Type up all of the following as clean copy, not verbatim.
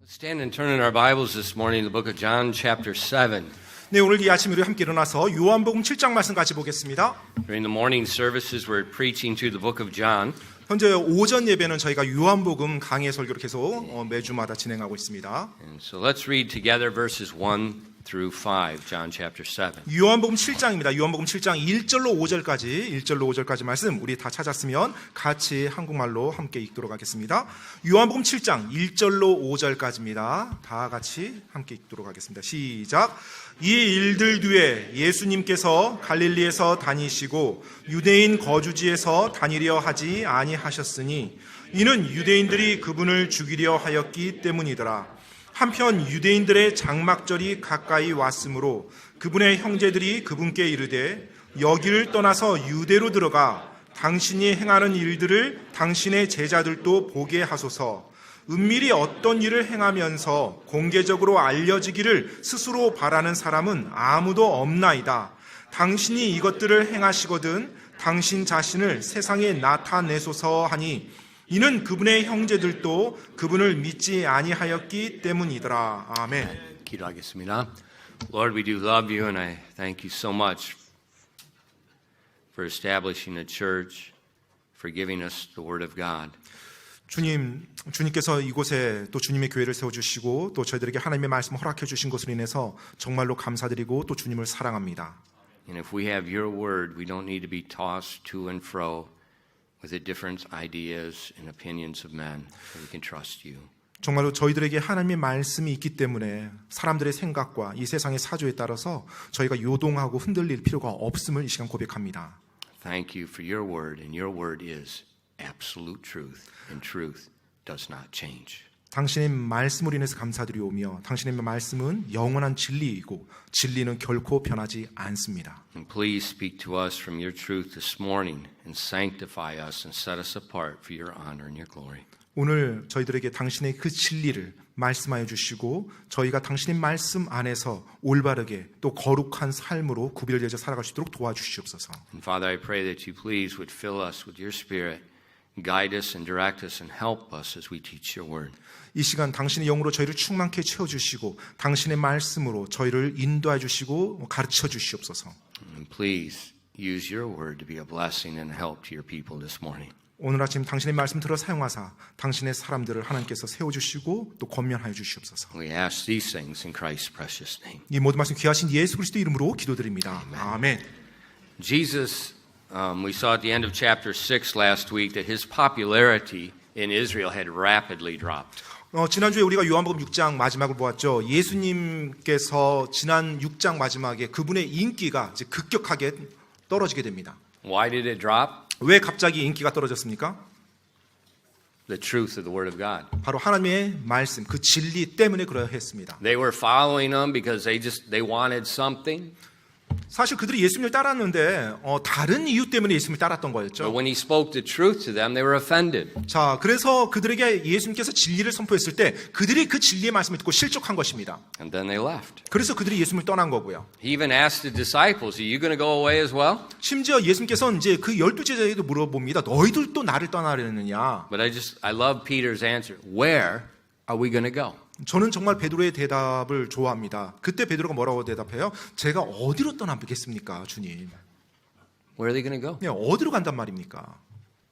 Stand and turn in our Bibles this morning to the book of John chapter 7. 네, 오늘 이 아침 우리 함께 일어나서 요한복음 7장 말씀 같이 보겠습니다. During the morning services we're preaching through the book of John. 현재 오전 예배는 저희가 요한복음 강해 설교를 계속 매주마다 진행하고 있습니다. And so let's read together verses 1 through 5, John chapter 7. 요한복음 7장입니다. 요한복음 7장 1절로 5절까지 말씀 우리 다 찾았으면 같이 한국말로 함께 읽도록 하겠습니다. 요한복음 7장 1절로 5절까지입니다. 다 같이 함께 읽도록 하겠습니다. 시작. 이 일들 뒤에 예수님께서 갈릴리에서 다니시고 유대인 거주지에서 다니려 하지 아니하셨으니 이는 유대인들이 그분을 죽이려 하였기 때문이더라. 한편 유대인들의 장막절이 가까이 왔으므로 그분의 형제들이 그분께 이르되 여기를 떠나서 유대로 들어가 당신이 행하는 일들을 당신의 제자들도 보게 하소서. 은밀히 어떤 일을 행하면서 공개적으로 알려지기를 스스로 바라는 사람은 아무도 없나이다. 당신이 이것들을 행하시거든 당신 자신을 세상에 나타내소서 하니 이는 그분의 형제들도 그분을 믿지 아니하였기 때문이더라. 아멘. 기도하겠습니다. Lord, we do love you and I thank you so much for establishing a church, for giving us the word of God. 주님께서 이곳에 또 주님의 교회를 세워주시고 또 저희들에게 하나님의 말씀을 허락해 주신 것으로 인해서 정말로 감사드리고 또 주님을 사랑합니다. And if we have your word, we don't need to be tossed to and fro with the different ideas and opinions of men, so we can trust you. 정말로 저희들에게 하나님의 말씀이 있기 때문에 사람들의 생각과 이 세상의 사조에 따라서 저희가 요동하고 흔들릴 필요가 없음을 이 시간 고백합니다. Thank you for your word, and your word is absolute truth, and truth does not change. 당신의 말씀으로 인해서 감사드리오며 당신의 말씀은 영원한 진리이고 진리는 결코 변하지 않습니다. And please speak to us from your truth this morning and sanctify us and set us apart for your honor and your glory. 오늘 저희들에게 당신의 그 진리를 말씀하여 주시고 저희가 당신의 말씀 안에서 올바르게 또 거룩한 삶으로 구별되어 살아갈 수 있도록 도와주시옵소서. And Father, I pray that you please would fill us with your spirit, guide us and direct us and help us as we teach your word. 이 시간 당신의 영으로 저희를 충만케 채워주시고 당신의 말씀으로 저희를 인도해 주시고 가르쳐 주시옵소서. And please use your word to be a blessing and help to your people this morning. 오늘 아침 당신의 말씀 들어 사용하사 당신의 사람들을 하나님께서 세워주시고 또 권면하여 주시옵소서. We ask these things in Christ's precious name. 이 모든 말씀 귀하신 예수 그리스도 이름으로 기도드립니다. 아멘. Jesus, we saw at the end of chapter 6 last week that his popularity in Israel had rapidly dropped. 지난주에 우리가 요한복음 6장 마지막을 보았죠. 예수님께서 지난 6장 마지막에 그분의 인기가 이제 급격하게 떨어지게 됩니다. Why did it drop? 왜 갑자기 인기가 떨어졌습니까? The truth of the Word of God. 바로 하나님의 말씀, 그 진리 때문에 그러했습니다. They were following him because they wanted something. 사실 그들이 예수님을 따랐는데 다른 이유 때문에 예수님을 따랐던 But 거였죠. when he spoke the truth to them, they were offended. 자, 그래서 그들에게 예수님께서 진리를 선포했을 때 그들이 그 진리의 말씀을 듣고 실족한 것입니다. And then they left. 그래서 그들이 예수님을 떠난 거고요. He even asked the disciples, are you going to go away as well? 심지어 예수님께서는 이제 그 12제자에게도 물어봅니다. 너희들도 나를 떠나려느냐? But I love Peter's answer. Where are we going to go? 저는 정말 베드로의 대답을 좋아합니다. 그때 베드로가 뭐라고 대답해요? 제가 어디로 떠나겠습니까, 주님? Where are they going to go? 그냥 어디로 간단 말입니까?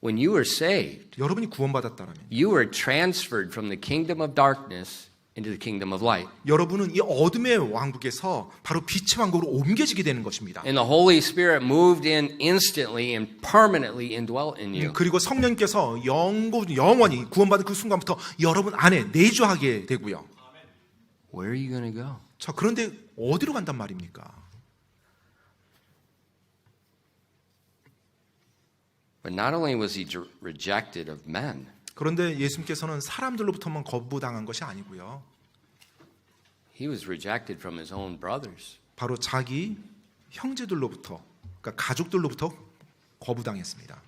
When you were saved, 여러분이 구원받았다라면 you were transferred from the kingdom of darkness into the kingdom of light. 여러분은 이 어둠의 왕국에서 바로 빛의 왕국으로 옮겨지게 되는 것입니다. And the Holy Spirit moved in instantly and permanently indwelt in you. 그리고 성령께서 영원히 구원받은 그 순간부터 여러분 안에 내주하게 되고요. Where are you going to go? 자, 그런데 어디로 간단 말입니까? But not only was he rejected of men, 그런데 예수님께서는 사람들로부터만 거부당한 것이 아니고요. he was rejected from his own brothers. 바로 자기 형제들로부터, 그러니까 가족들로부터 거부당했습니다.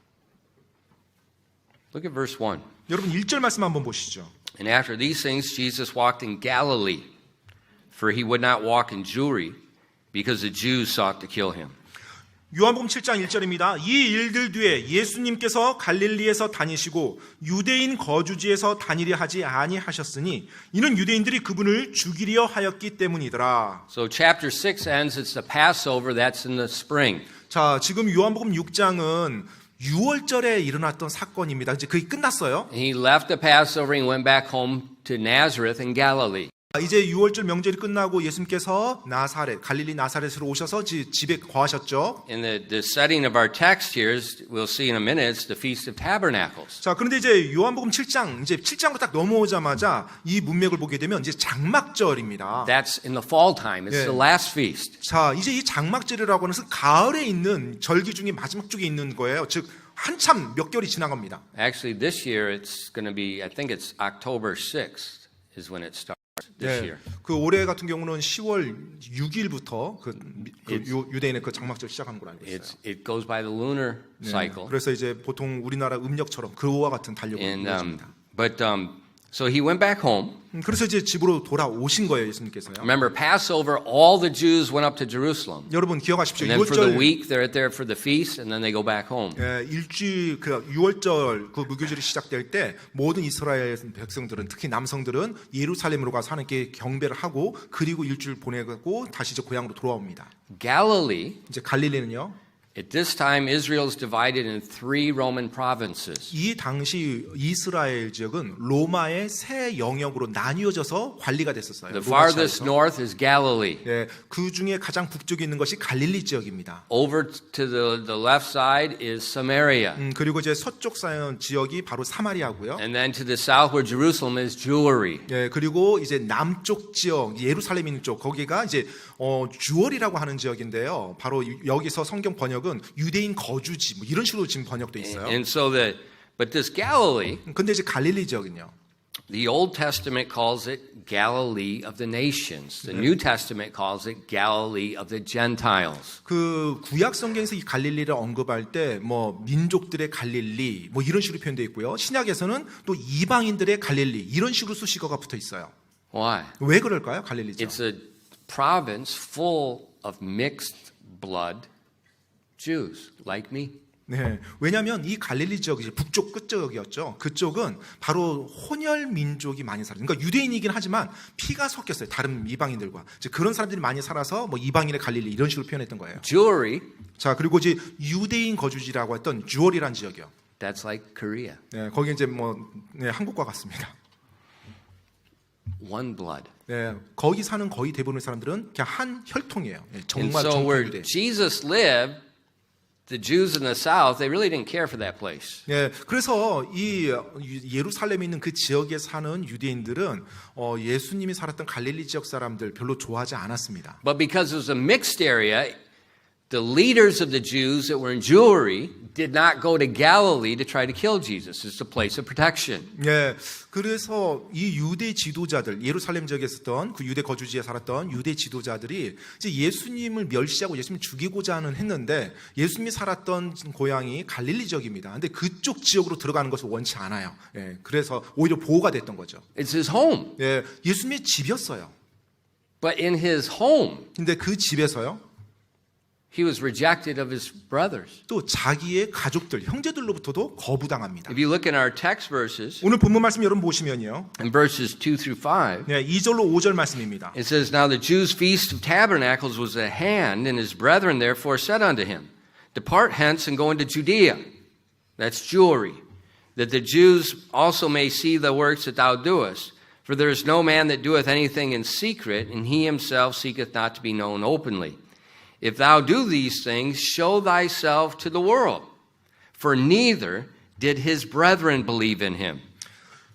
Look at verse 1. 여러분 1절 말씀 한번 보시죠. And after these things, Jesus walked in Galilee, for he would not walk in Jewry, because the Jews sought to kill him. 요한복음 7장 1절입니다. 이 일들 뒤에 예수님께서 갈릴리에서 다니시고 유대인 거주지에서 다니려 하지 아니하셨으니 이는 유대인들이 그분을 죽이려 하였기 때문이더라. So chapter 6 ends, it's the Passover, that's in the spring. 자, 지금 요한복음 6장은 6월절에 일어났던 사건입니다. 이제 그게 끝났어요. He left the Passover and went back home to Nazareth in Galilee. 이제 6월절 명절이 끝나고 예수님께서 나사렛, 갈릴리 나사렛으로 오셔서 집에 거하셨죠. In the setting of our text here, we'll see in a minute, it's the Feast of Tabernacles. 자, 그런데 이제 요한복음 7장, 이제 7장으로 딱 넘어오자마자 이 문맥을 보게 되면 이제 장막절입니다. That's in the fall time. It's Yeah. the last feast. 자, 이제 이 장막절이라고 하는 것은 가을에 있는 절기 중에 마지막 쪽에 있는 거예요. 즉, 한참 몇 개월이 지난 겁니다. Actually, this year it's going to be, I think it's October 6th is when it starts this year. 그 올해 같은 경우는 10월 6일부터 유대인의 그 장막절 시작하는 걸로 알고 있어요. It goes by the lunar 네, cycle. 그래서 이제 보통 우리나라 음력처럼 그와 같은 달력으로 And 이루어집니다. so he went back home. 그래서 이제 집으로 돌아오신 거예요, 예수님께서요. Remember, Passover, all the Jews went up to Jerusalem. 여러분 기억하십시오. And then for the 6월절 week, they're there for the feast, and then they go back home. 일주일 그 6월절 그 무교절이 시작될 때 모든 이스라엘 백성들은 특히 남성들은 예루살렘으로 가서 하나님께 경배를 하고 그리고 일주일 보내고 다시 이제 고향으로 돌아옵니다. Galilee, 이제 갈릴리는요. at this time, Israel is divided in 3 Roman provinces. 이 당시 이스라엘 지역은 로마의 세 영역으로 나뉘어져서 관리가 됐었어요. The 로마 farthest 지하에서. north is Galilee. 예, 그 중에 가장 북쪽에 있는 것이 갈릴리 지역입니다. Over to the left side is Samaria. 그리고 이제 서쪽 지역이 바로 사마리아고요. And then to the south where Jerusalem is Jewry. 예, 그리고 이제 남쪽 지역, 예루살렘 있는 쪽, 거기가 이제 주얼이라고 하는 지역인데요. 바로 여기서 성경 번역은 유대인 거주지, 뭐 이런 식으로 지금 번역돼 있어요. And so but this Galilee, 근데 이제 갈릴리 지역은요. the Old Testament calls it Galilee of the nations. The New Testament calls it Galilee of the Gentiles. 그 구약 성경에서 이 갈릴리를 언급할 때 뭐 민족들의 갈릴리 뭐 이런 식으로 표현되어 있고요. 신약에서는 또 이방인들의 갈릴리 이런 식으로 수식어가 붙어 있어요. Why? 왜 그럴까요? 갈릴리죠. It's a province full of mixed blood Jews like me. 네, 왜냐하면 이 갈릴리 지역이 북쪽 끝지역이었죠. 그쪽은 바로 혼혈 민족이 많이 살아요. 그러니까 유대인이긴 하지만 피가 섞였어요. 다른 이방인들과 이제 그런 사람들이 많이 살아서 뭐 이방인의 갈릴리 이런 식으로 표현했던 거예요. Jewry, 자, 그리고 이제 유대인 거주지라고 했던 주얼이란 지역이요. that's like Korea. 네, 거기 이제 뭐 한국과 같습니다. One blood. 네, 거기 사는 거의 대부분의 사람들은 그냥 한 혈통이에요. 네, And 정말 so 정통 where 유대. Jesus lived, the Jews in the south, they really didn't care for that place. 예, 그래서 이 예루살렘에 있는 그 지역에 사는 유대인들은 예수님이 살았던 갈릴리 지역 사람들 별로 좋아하지 않았습니다. But because it was a mixed area, the leaders of the Jews that were in Jewry did not go to Galilee to try to kill Jesus. It's a place of protection. 예, 그래서 이 유대 지도자들, 예루살렘 지역에 있었던 그 유대 거주지에 살았던 유대 지도자들이 이제 예수님을 멸시하고 예수님을 죽이고자 했는데 예수님이 살았던 고향이 갈릴리 지역입니다. 근데 그쪽 지역으로 들어가는 것을 원치 않아요. 예, 그래서 오히려 보호가 됐던 거죠. It's his home. 예, 예수님의 집이었어요. But in his home, 근데 그 집에서요. he was rejected of his brothers. 또 자기의 가족들, 형제들로부터도 거부당합니다. If you look in our text verses, 오늘 본문 말씀 여러분 보시면요. in verses 2 through 5, 네, 2절로 5절 말씀입니다. it says, Now the Jews' feast of tabernacles was at hand, and his brethren therefore said unto him, Depart hence and go into Judea, that's Jewry, that the Jews also may see the works that thou doest. For there is no man that doeth anything in secret, and he himself seeketh not to be known openly. If thou do these things, show thyself to the world. For neither did his brethren believe in him.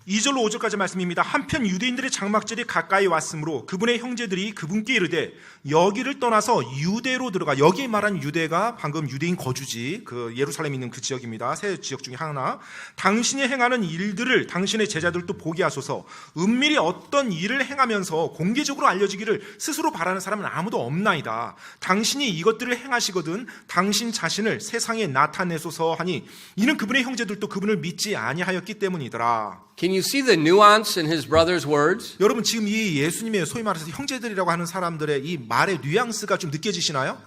2절로 5절까지 말씀입니다. 한편 유대인들의 장막절이 가까이 왔으므로 그분의 형제들이 그분께 이르되 여기를 떠나서 유대로 들어가. 여기 말한 유대가 방금 유대인 거주지 그 예루살렘에 있는 그 지역입니다. 세 지역 중에 하나. 당신이 행하는 일들을 당신의 제자들도 보게 하소서. 은밀히 어떤 일을 행하면서 공개적으로 알려지기를 스스로 바라는 사람은 아무도 없나이다. 당신이 이것들을 행하시거든 당신 자신을 세상에 나타내소서 하니 이는 그분의 형제들도 그분을 믿지 아니하였기 때문이더라. Can you see the nuance in his brother's words? 여러분 지금 이 예수님의 소위 말해서 형제들이라고 하는 사람들의 이 말의 뉘앙스가 좀 느껴지시나요?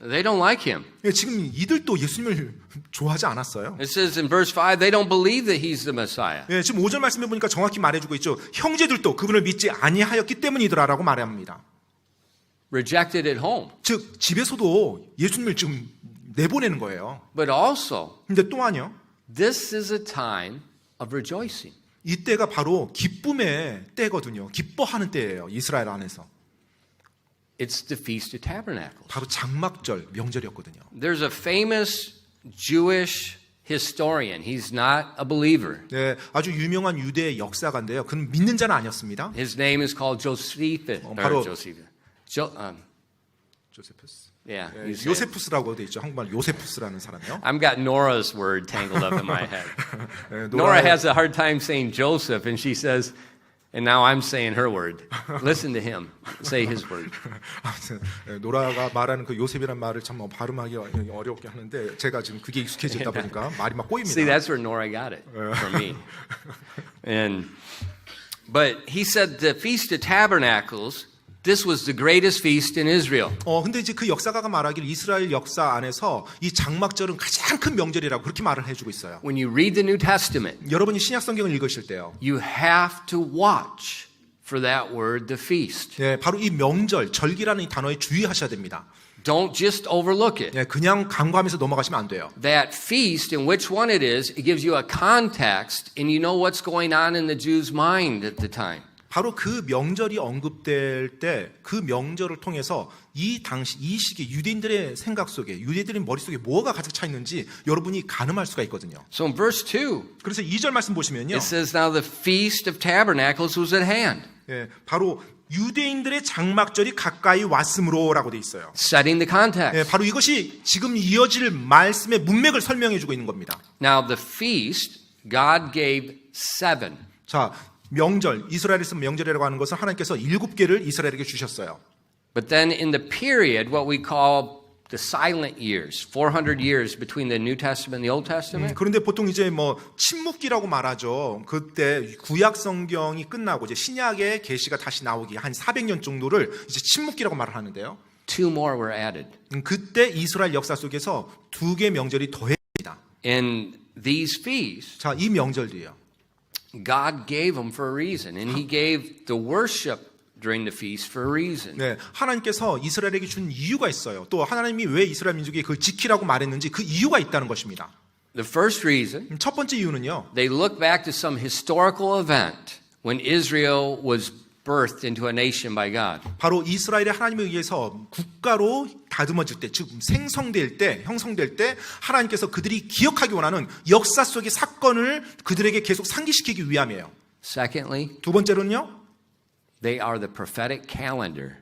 They don't like him. 예, 지금 이들도 예수님을 좋아하지 않았어요. It says in verse 5, they don't believe that he's the Messiah. 예, 지금 5절 말씀해 보니까 정확히 말해주고 있죠. 형제들도 그분을 믿지 아니하였기 때문이더라라고 말합니다. Rejected at home. 즉 집에서도 예수님을 지금 내보내는 거예요. But also, 근데 또한요. this is a time of rejoicing. 이때가 바로 기쁨의 때거든요. 기뻐하는 때예요. 이스라엘 안에서. It's the Feast of Tabernacles. 바로 장막절 명절이었거든요. There's a famous Jewish historian. He's not a believer. 네, 아주 유명한 유대 역사가인데요. 그는 믿는 자는 아니었습니다. His name is called Josephus. 바로- 조세푸스. Yeah, 예, he's- 요세푸스라고 돼 있죠. 한국말 요세푸스라는 사람이요. I've got Nora's word tangled up in my head. 예, Nora has a hard time saying Joseph, and she says, and now I'm saying her word. Listen to him say his word. 아무튼 예, 노라가 말하는 그 요셉이라는 말을 참 발음하기 어렵게 하는데 제가 지금 그게 익숙해지다 보니까 말이 막 꼬입니다. See, that's where Nora got it from me. But he said the Feast of Tabernacles, this was the greatest feast in Israel. 근데 이제 그 역사가가 말하기를 이스라엘 역사 안에서 이 장막절은 가장 큰 명절이라고 그렇게 말을 해주고 있어요. When you read the New Testament, 여러분이 신약 성경을 읽으실 때요. you have to watch for that word, the feast. 네, 바로 이 명절, 절기라는 이 단어에 주의하셔야 됩니다. Don't just overlook it. 네, 그냥 간과하면서 넘어가시면 안 돼요. That feast, and which one it gives you a context, and you know what's going on in the Jews' mind at the time. 바로 그 명절이 언급될 때 그 명절을 통해서 이 당시 이 시기 유대인들의 생각 속에 유대인들의 머릿속에 뭐가 가득 차 있는지 여러분이 가늠할 수가 있거든요. So in verse 2, 그래서 2절 말씀 보시면요. it says, Now the Feast of Tabernacles was at hand. 예, 바로 유대인들의 장막절이 가까이 왔으므로라고 돼 있어요. Setting the context. 예, 바로 이것이 지금 이어질 말씀의 문맥을 설명해 주고 있는 겁니다. Now the feast, God gave 7. 자, 명절, 이스라엘에서 명절이라고 하는 것은 하나님께서 7개를 이스라엘에게 주셨어요. But then in the period, what we call the silent years, 400 years between the New Testament and the Old Testament, 그런데 보통 이제 뭐 침묵기라고 말하죠. 그때 구약 성경이 끝나고 이제 신약의 계시가 다시 나오기 한 400년 정도를 이제 침묵기라고 말을 하는데요. 2 more were added. 그때 이스라엘 역사 속에서 2개 명절이 더해집니다. And these feasts, 자, 이 명절들이요. God gave them for a reason, and He gave the worship during the feast for a reason. 네, 하나님께서 이스라엘에게 준 이유가 있어요. 또 하나님이 왜 이스라엘 민족에게 그걸 지키라고 말했는지 그 이유가 있다는 것입니다. The first reason, 첫 번째 이유는요. they look back to some historical event when Israel was birthed into a nation by God. 바로 이스라엘이 하나님에 의해서 국가로 다듬어질 때, 즉 생성될 때, 형성될 때 하나님께서 그들이 기억하기 원하는 역사 속의 사건을 그들에게 계속 상기시키기 위함이에요. Secondly, 두 번째로는요. they are the prophetic calendar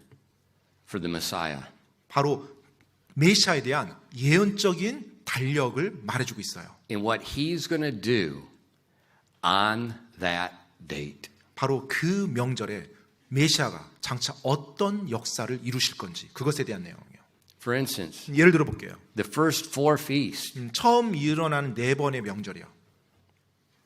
for the Messiah. 바로 메시아에 대한 예언적인 달력을 말해주고 있어요. In what He's going to do on that date. 바로 그 명절에 메시아가 장차 어떤 역사를 이루실 건지 그것에 대한 내용이에요. For instance, 예를 들어 볼게요. the first 4 feasts, 처음 일어나는 4번의 명절이요.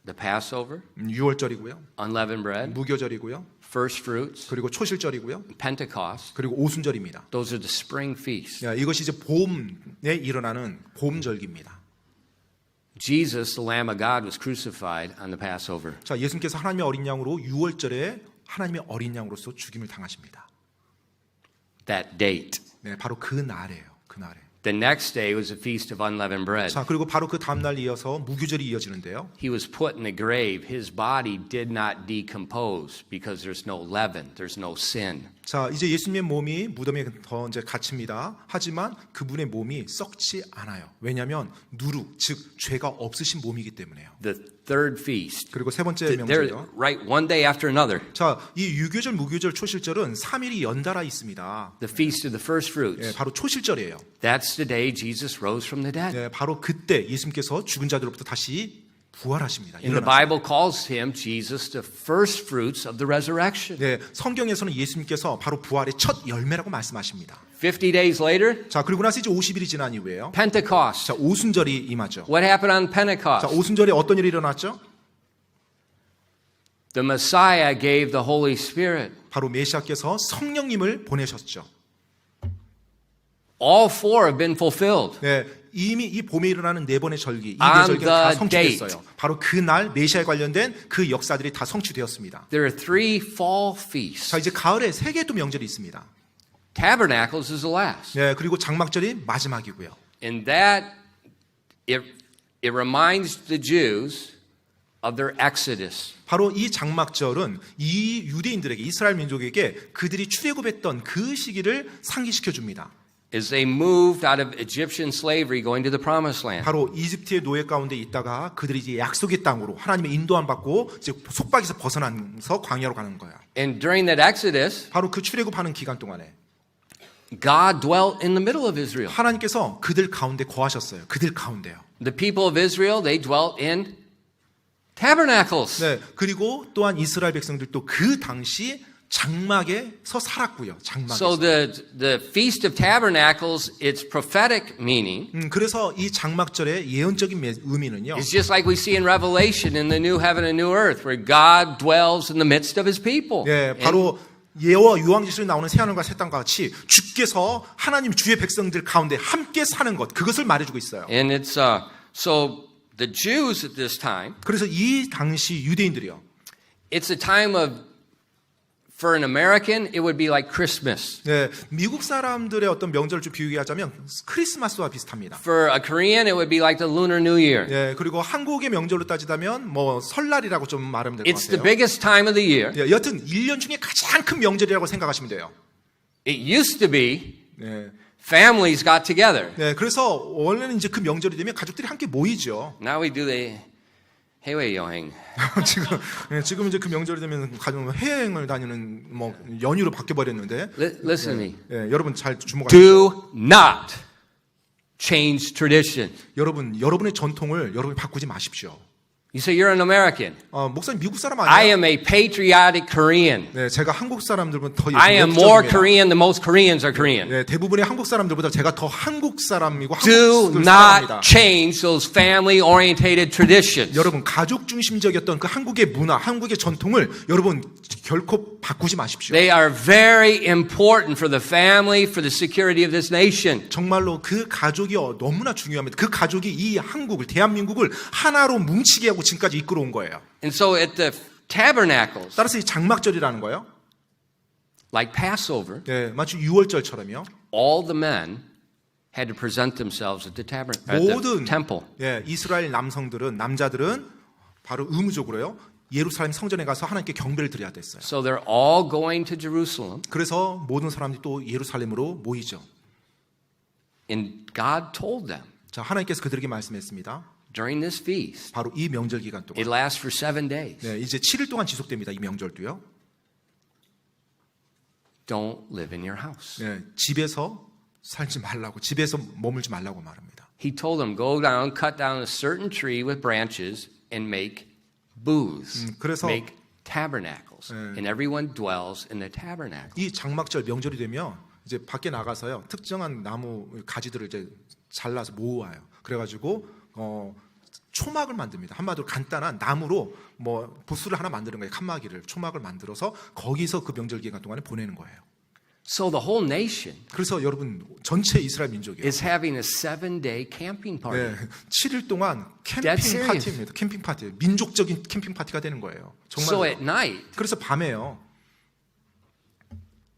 the Passover, 6월절이고요. unleavened bread, 무교절이고요. first fruits, 그리고 초실절이고요. Pentecost. 그리고 오순절입니다. Those are the spring feasts. 야, 이것이 이제 봄에 일어나는 봄절기입니다. Jesus, the Lamb of God, was crucified on the Passover. 자, 예수님께서 하나님의 어린 양으로 6월절에 하나님의 어린 양으로서 죽임을 당하십니다. That date. 네, 바로 그 날이에요. 그 날에. The next day was the Feast of Unleavened Bread. 자, 그리고 바로 그 다음 날 이어서 무교절이 이어지는데요. He was put in the grave. His body did not decompose because there's no leaven, there's no sin. 자, 이제 예수님의 몸이 무덤에 더 이제 갇힙니다. 하지만 그분의 몸이 썩지 않아요. 왜냐하면 누룩, 즉 죄가 없으신 몸이기 때문에요. The third feast. 그리고 세 번째 They're 명절이요. right one day after another. 자, 이 유교절, 무교절, 초실절은 3일이 연달아 있습니다. The Feast of the First 예, Fruits. 바로 초실절이에요. That's the day Jesus rose from the dead. 예, 바로 그때 예수님께서 죽은 자들로부터 다시 부활하십니다. And the Bible calls him Jesus the first fruits of the resurrection. 네, 성경에서는 예수님께서 바로 부활의 첫 열매라고 말씀하십니다. 50 days later, 자, 그리고 나서 이제 50일이 지난 이후에요. Pentecost. 자, 오순절이 임하죠. What happened on 자, Pentecost? 오순절에 어떤 일이 일어났죠? The Messiah gave the Holy Spirit. 바로 메시아께서 성령님을 보내셨죠. all four have been fulfilled. 네, 이미 이 봄에 일어나는 네 번의 절기, 이 네 On 절기가 다 the 성취됐어요. 바로 그날 메시아에 관련된 그 역사들이 다 성취되었습니다. There are three fall feasts. 자, 이제 가을에 세 개의 또 명절이 있습니다. Tabernacles is the last. 네, 그리고 장막절이 마지막이고요. And that, it reminds the Jews of their exodus. 바로 이 장막절은 이 유대인들에게, 이스라엘 민족에게 그들이 출애굽했던 그 시기를 상기시켜 줍니다. As they moved out of Egyptian slavery going to the promised land. 바로 이집트의 노예 가운데 있다가 그들이 이제 약속의 땅으로 하나님의 인도함 받고 이제 속박에서 벗어나서 광야로 가는 거야. And during that exodus, 바로 그 출애굽하는 기간 동안에 God dwelt in the middle of Israel. 하나님께서 그들 가운데 거하셨어요. 그들 가운데요. The people of Israel, they dwelt in tabernacles. 네, 그리고 또한 이스라엘 백성들도 그 당시 장막에서 살았고요. So 장막에서. the Feast of Tabernacles, its prophetic meaning 그래서 이 장막절의 예언적인 의미는요. is just like we see in Revelation in the new heaven and new earth, where God dwells in the midst of His people. 네, 바로 예와 유황지술에 나오는 새하늘과 새 땅과 같이 주께서 하나님 주의 백성들 가운데 함께 사는 것, 그것을 말해주고 있어요. And it's so the Jews at this time, 그래서 이 당시 유대인들이요. it's a time of, for an American, it would be like Christmas. 네, 미국 사람들의 어떤 명절을 좀 비유하자면 크리스마스와 비슷합니다. For a Korean, it would be like the Lunar New Year. 네, 그리고 한국의 명절로 따지자면 뭐 설날이라고 좀 말하면 될 것 It's the 같아요. biggest time of the year. 네, 여튼 1년 중에 가장 큰 명절이라고 생각하시면 돼요. It used to be 네, families got together. 네, 그래서 원래는 이제 그 명절이 되면 가족들이 함께 모이죠. Now we do the 해외 여행. 지금 이제 그 명절이 되면 가족 해외여행을 다니는 뭐 연휴로 바뀌어 버렸는데. Listen to me. 네, 여러분 잘 주목하십시오. Do not change tradition. 여러분의 전통을 여러분이 바꾸지 마십시오. You say you're an American. 목사님 미국 사람 I 아니에요? am a patriotic Korean. 네, 제가 한국 사람들보다 더 I am more 역적입니다. Korean than most Koreans are Korean. 네, 대부분의 한국 사람들보다 제가 더 한국 사람이고 Do 한국을 not 사랑합니다. change those family-oriented traditions. 여러분 가족 중심적이었던 그 한국의 문화, 한국의 전통을 여러분 결코 바꾸지 마십시오. They are very important for the family, for the security of this nation. 정말로 그 가족이 너무나 중요합니다. 그 가족이 이 한국을, 대한민국을 하나로 뭉치게 하고 지금까지 이끌어온 거예요. And so at the tabernacles, 따라서 이 장막절이라는 거예요. like Passover, 네, 마치 6월절처럼요. all the men had to present themselves at the 모든 temple. 네, 이스라엘 남자들은 바로 의무적으로요. 예루살렘 성전에 가서 하나님께 경배를 드려야 됐어요. So they're all going to Jerusalem, 그래서 모든 사람들이 또 예루살렘으로 모이죠. and God told them 자, 하나님께서 그들에게 말씀했습니다. during this feast, 바로 이 명절 기간 동안. it lasts for 7 days. 네, 이제 7일 동안 지속됩니다. 이 명절도요. Don't live in your house. 네, 집에서 살지 말라고, 집에서 머물지 말라고 말합니다. He told them, go down, cut down a certain tree with branches, and make booths, 그래서 make tabernacles, and everyone dwells in the tabernacle. 이 장막절 명절이 되면 이제 밖에 나가서요 특정한 나무 가지들을 이제 잘라서 모아요. 그래가지고 초막을 만듭니다. 한마디로 간단한 나무로 뭐 부스를 하나 만드는 거예요. 칸막이를 초막을 만들어서 거기서 그 명절 기간 동안에 보내는 거예요. So the whole nation 그래서 여러분 전체 이스라엘 민족이요. is having a 7-day camping party. 네, 7일 동안 캠핑 That's serious. 파티입니다. 캠핑 파티, 민족적인 캠핑 파티가 되는 거예요. So 정말. at night, 그래서 밤에요.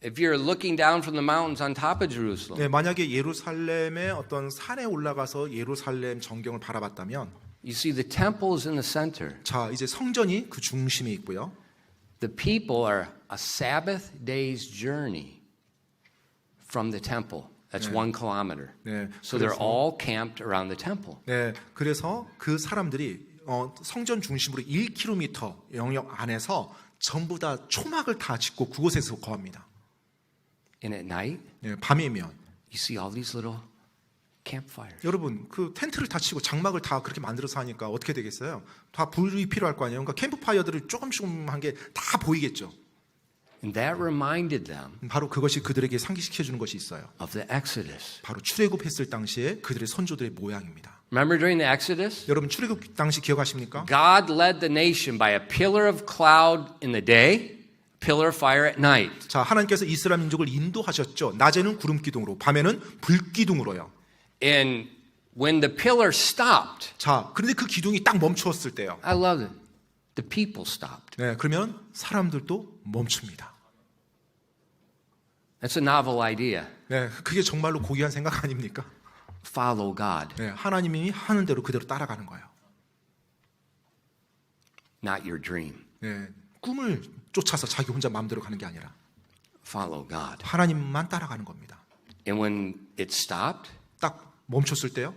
if you're looking down from the mountains on top of Jerusalem, 네, 만약에 예루살렘의 어떤 산에 올라가서 예루살렘 전경을 바라봤다면, you see the temple is in the center. 자 이제 성전이 그 중심에 있고요. The people are a Sabbath day's journey from the temple. That's 1 kilometer. 네, So they're 그래서- all camped around the temple. 네, 그래서 그 사람들이 성전 중심으로 1km 영역 안에서 전부 다 초막을 다 짓고 그곳에서 거합니다. And at night, 네, 밤이면 you see all these little campfires. 여러분 그 텐트를 다 치고 장막을 다 그렇게 만들어서 하니까 어떻게 되겠어요? 다 불이 필요할 거 아니에요. 그러니까 캠프파이어들을 조금씩 한 게 다 보이겠죠. And that reminded them 바로 그것이 그들에게 상기시켜 주는 것이 있어요. of the Exodus. 바로 출애굽했을 당시에 그들의 선조들의 모양입니다. Remember during the Exodus? 여러분 출애굽 당시 기억하십니까? God led the nation by a pillar of cloud in the day, pillar of fire at night. 자, 하나님께서 이스라엘 민족을 인도하셨죠. 낮에는 구름 기둥으로, 밤에는 불 기둥으로요. And when the pillar stopped, 자, 그런데 그 기둥이 딱 멈추었을 때요. I love it. The people stopped. 네, 그러면 사람들도 멈춥니다. That's a novel idea. 네, 그게 정말로 고귀한 생각 아닙니까? Follow God, 네, 하나님이 하는 대로 그대로 따라가는 거예요. not your dream. 네, 꿈을 쫓아서 자기 혼자 마음대로 가는 게 아니라 Follow God. 하나님만 따라가는 겁니다. And when it stopped, 딱 멈췄을 때요.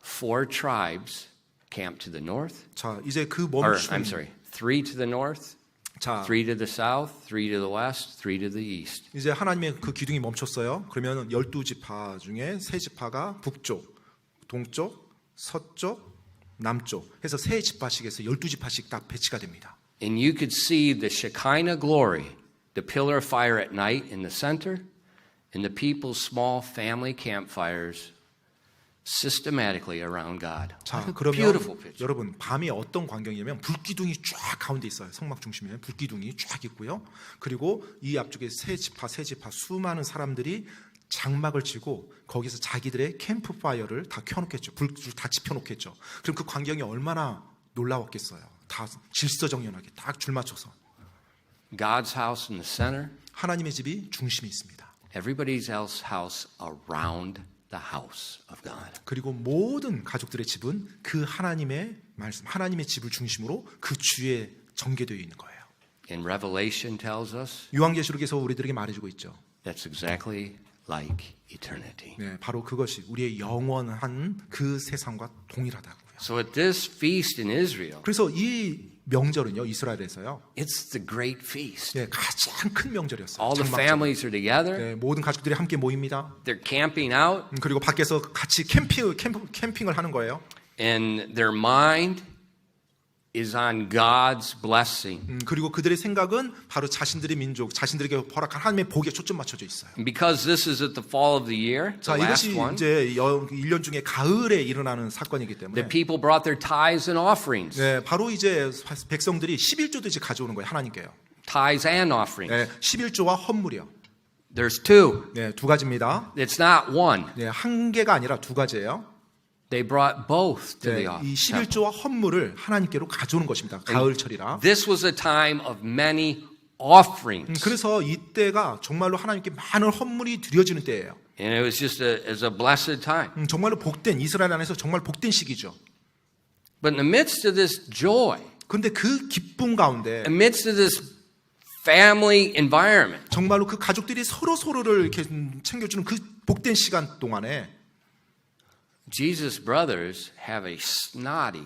4 tribes camped to the north. 자, 이제 그 Or, 멈춤. I'm sorry, 3 to the north, 자, 3 to the south, 3 to the west, 3 to the east. 이제 하나님의 그 기둥이 멈췄어요. 그러면 12지파 중에 3지파가 북쪽, 동쪽, 서쪽, 남쪽 해서 3지파씩 해서 12지파씩 딱 배치가 됩니다. And you could see the Shekinah glory, the pillar of fire at night in the center, and the people's small family campfires systematically around God. 자, What a 그러면 beautiful picture. 여러분 밤이 어떤 광경이냐면 불기둥이 쫙 가운데 있어요. 성막 중심에 불기둥이 쫙 있고요. 그리고 이 앞쪽에 3지파 수많은 사람들이 장막을 치고 거기서 자기들의 캠프파이어를 다 켜놓겠죠. 불을 다 지펴놓겠죠. 그럼 그 광경이 얼마나 놀라웠겠어요. 다 질서정연하게 딱 줄 맞춰서 God's house in the center, 하나님의 집이 중심에 있습니다. everybody else's house around the house of God. 그리고 모든 가족들의 집은 그 하나님의 말씀, 하나님의 집을 중심으로 그 주에 전개되어 있는 거예요. And Revelation tells us 요한계시록에서 우리들에게 말해주고 있죠. that's exactly like eternity. 네, 바로 그것이 우리의 영원한 그 세상과 동일하다고요. So at this feast in Israel, 그래서 이 명절은요, 이스라엘에서요, it's the great feast. 네, 가장 큰 명절이었어요. All the 장막절. families are together. 네, 모든 가족들이 함께 모입니다. They're camping out, 그리고 밖에서 같이 캠핑을 하는 거예요. and their mind is on God's blessing. 그리고 그들의 생각은 바로 자신들의 민족, 자신들에게 허락한 하나님의 복에 초점 맞춰져 있어요. And because this is at the fall of the year, 자, the last 이것이 one, 이제 1년 중에 가을에 일어나는 사건이기 때문에 the people brought their tithes and offerings. 네, 바로 이제 백성들이 11조도 이제 가져오는 거예요. 하나님께요. Tithes and offerings. 네, 11조와 헌물이요. There's 2. 네, 두 가지입니다. It's not one. 네, 한 개가 아니라 두 가지예요. They brought both to 네, the 이 temple. 11조와 헌물을 하나님께로 가져오는 것입니다. 가을철이라. This was a time of many offerings. 그래서 이때가 정말로 하나님께 많은 헌물이 드려지는 때예요. And it was just as a blessed time. 정말로 복된 이스라엘 안에서 정말 복된 시기죠. But in the midst of this joy, 그런데 그 기쁨 가운데 amidst of this family environment, 정말로 그 가족들이 서로를 이렇게 챙겨주는 그 복된 시간 동안에 Jesus' brothers have a snotty,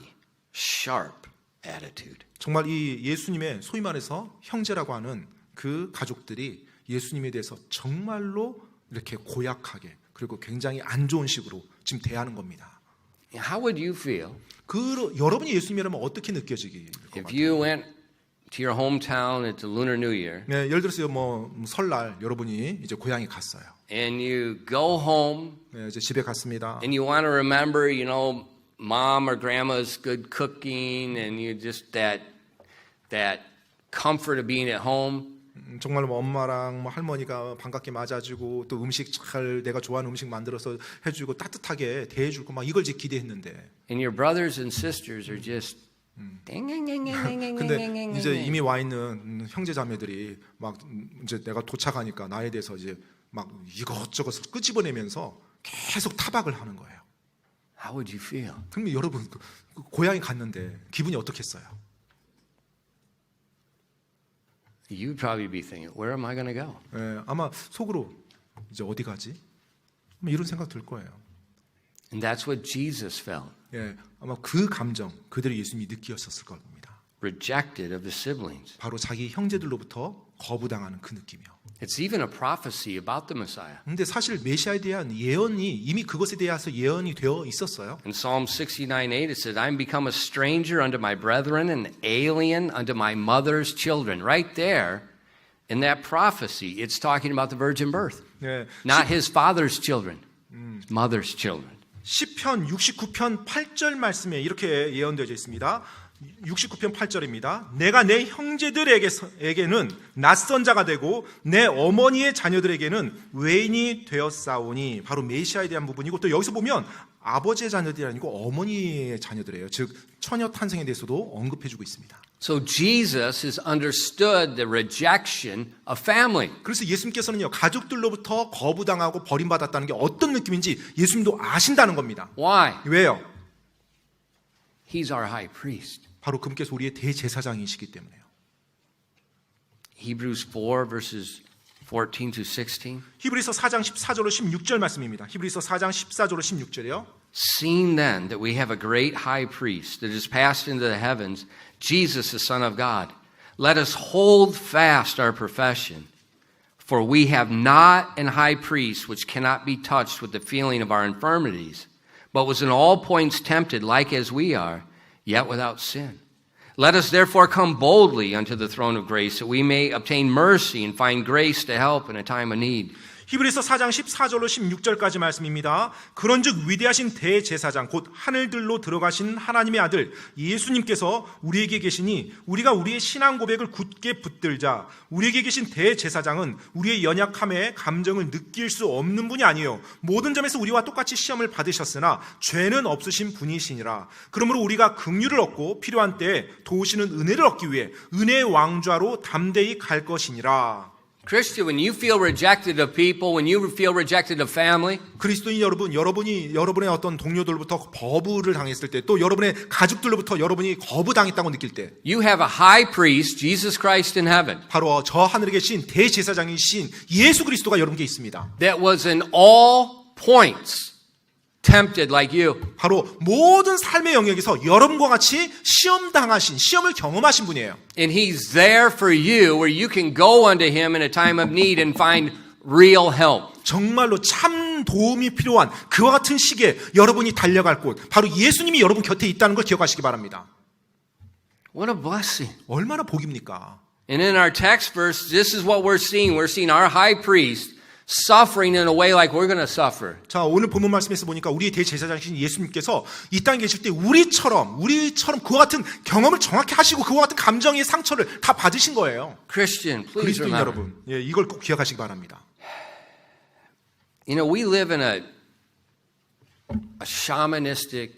sharp attitude. 정말 이 예수님의 소위 말해서 형제라고 하는 그 가족들이 예수님에 대해서 정말로 이렇게 고약하게 그리고 굉장히 안 좋은 식으로 지금 대하는 겁니다. How would you feel 여러분이 예수님이라면 어떻게 느껴지기? if you went to your hometown at the Lunar New Year 네, 예를 들어서 뭐 설날 여러분이 이제 고향에 갔어요. and you go home 네, 이제 집에 갔습니다. and you want to remember, you know, mom or grandma's good cooking and you just that comfort of being at home. 정말 뭐 엄마랑 뭐 할머니가 반갑게 맞아주고 또 음식 잘 내가 좋아하는 음식 만들어서 해주고 따뜻하게 대해주고 막 이걸 이제 기대했는데 And your brothers and sisters are just 근데 이제 이미 와 있는 형제 자매들이 막 이제 내가 도착하니까 나에 대해서 이제 막 이것저것을 끄집어내면서 계속 타박을 하는 거예요. How would you feel? 그럼 여러분 고향에 갔는데 기분이 어떻겠어요? You'd probably be thinking, where am I going to go? 예, 아마 속으로 이제 어디 가지? 이런 생각 들 거예요. And that's what Jesus felt. 예, 아마 그 감정 그들이 예수님이 느끼었을 겁니다. Rejected of the siblings. 바로 자기 형제들로부터 거부당하는 그 느낌이요. It's even a prophecy about the Messiah. 근데 사실 메시아에 대한 예언이 이미 그것에 대해서 예언이 되어 있었어요. In Psalm 69:8 it says, I am become a stranger unto my brethren and alien unto my mother's children. Right there, in that prophecy, it's talking about the virgin birth. 네, Not his father's children, his mother's children. 시편 69편 8절 말씀에 이렇게 예언되어 있습니다. 69편 8절입니다. 내가 내 형제들에게는 낯선 자가 되고 내 어머니의 자녀들에게는 외인이 되었사오니, 바로 메시아에 대한 부분이고, 또 여기서 보면 아버지의 자녀들이 아니고 어머니의 자녀들이에요. 즉 처녀 탄생에 대해서도 언급해주고 있습니다. So Jesus has understood the rejection of family. 그래서 예수님께서는요, 가족들로부터 거부당하고 버림받았다는 게 어떤 느낌인지 예수님도 아신다는 겁니다. Why? 왜요? He's our high priest. 바로 그분께서 우리의 대제사장이시기 때문에요. Hebrews 4 verses 14 to 16. 히브리서 4장 14절로 16절 말씀입니다. 히브리서 4장 14절로 16절이요. Seeing then that we have a great high priest that is passed into the heavens, Jesus the Son of God, let us hold fast our profession. For we have not an high priest which cannot be touched with the feeling of our infirmities, but was in all points tempted like as we are, yet without sin. Let us therefore come boldly unto the throne of grace, that we may obtain mercy and find grace to help in a time of need. 히브리서 4장 14절로 16절까지 말씀입니다. 그런즉 위대하신 대제사장 곧 하늘들로 들어가신 하나님의 아들 예수님께서 우리에게 계시니 우리가 우리의 신앙 고백을 굳게 붙들자. 우리에게 계신 대제사장은 우리의 연약함에 감정을 느낄 수 없는 분이 아니에요. 모든 점에서 우리와 똑같이 시험을 받으셨으나 죄는 없으신 분이시니라. 그러므로 우리가 긍휼을 얻고 필요한 때에 도우시는 은혜를 얻기 위해 은혜의 왕좌로 담대히 갈 것이니라. Christian, when you feel rejected of people, when you feel rejected of family, 그리스도인 여러분, 여러분의 어떤 동료들로부터 거부를 당했을 때, 또 여러분의 가족들로부터 여러분이 거부당했다고 느낄 때, you have a high priest, Jesus Christ in heaven, 바로 저 하늘에 계신 대제사장이신 예수 그리스도가 여러분께 있습니다. that was in all points tempted like you. 바로 모든 삶의 영역에서 여러분과 같이 시험을 경험하신 분이에요. And he's there for you where you can go unto him in a time of need and find real help. 정말로 참 도움이 필요한 그와 같은 시기에 여러분이 달려갈 곳, 바로 예수님이 여러분 곁에 있다는 걸 기억하시기 바랍니다. What a blessing. 얼마나 복입니까? And in our text verse, this is what we're seeing. We're seeing our high priest suffering in a way like we're going to suffer. 자, 오늘 본문 말씀에서 보니까 우리의 대제사장이신 예수님께서 이 땅에 계실 때 우리처럼 그와 같은 경험을 정확히 하시고 그와 같은 감정의 상처를 다 받으신 거예요. Christian, please 그리스도인 remember. 여러분, 예, 이걸 꼭 기억하시기 바랍니다. You know, we live in a shamanistic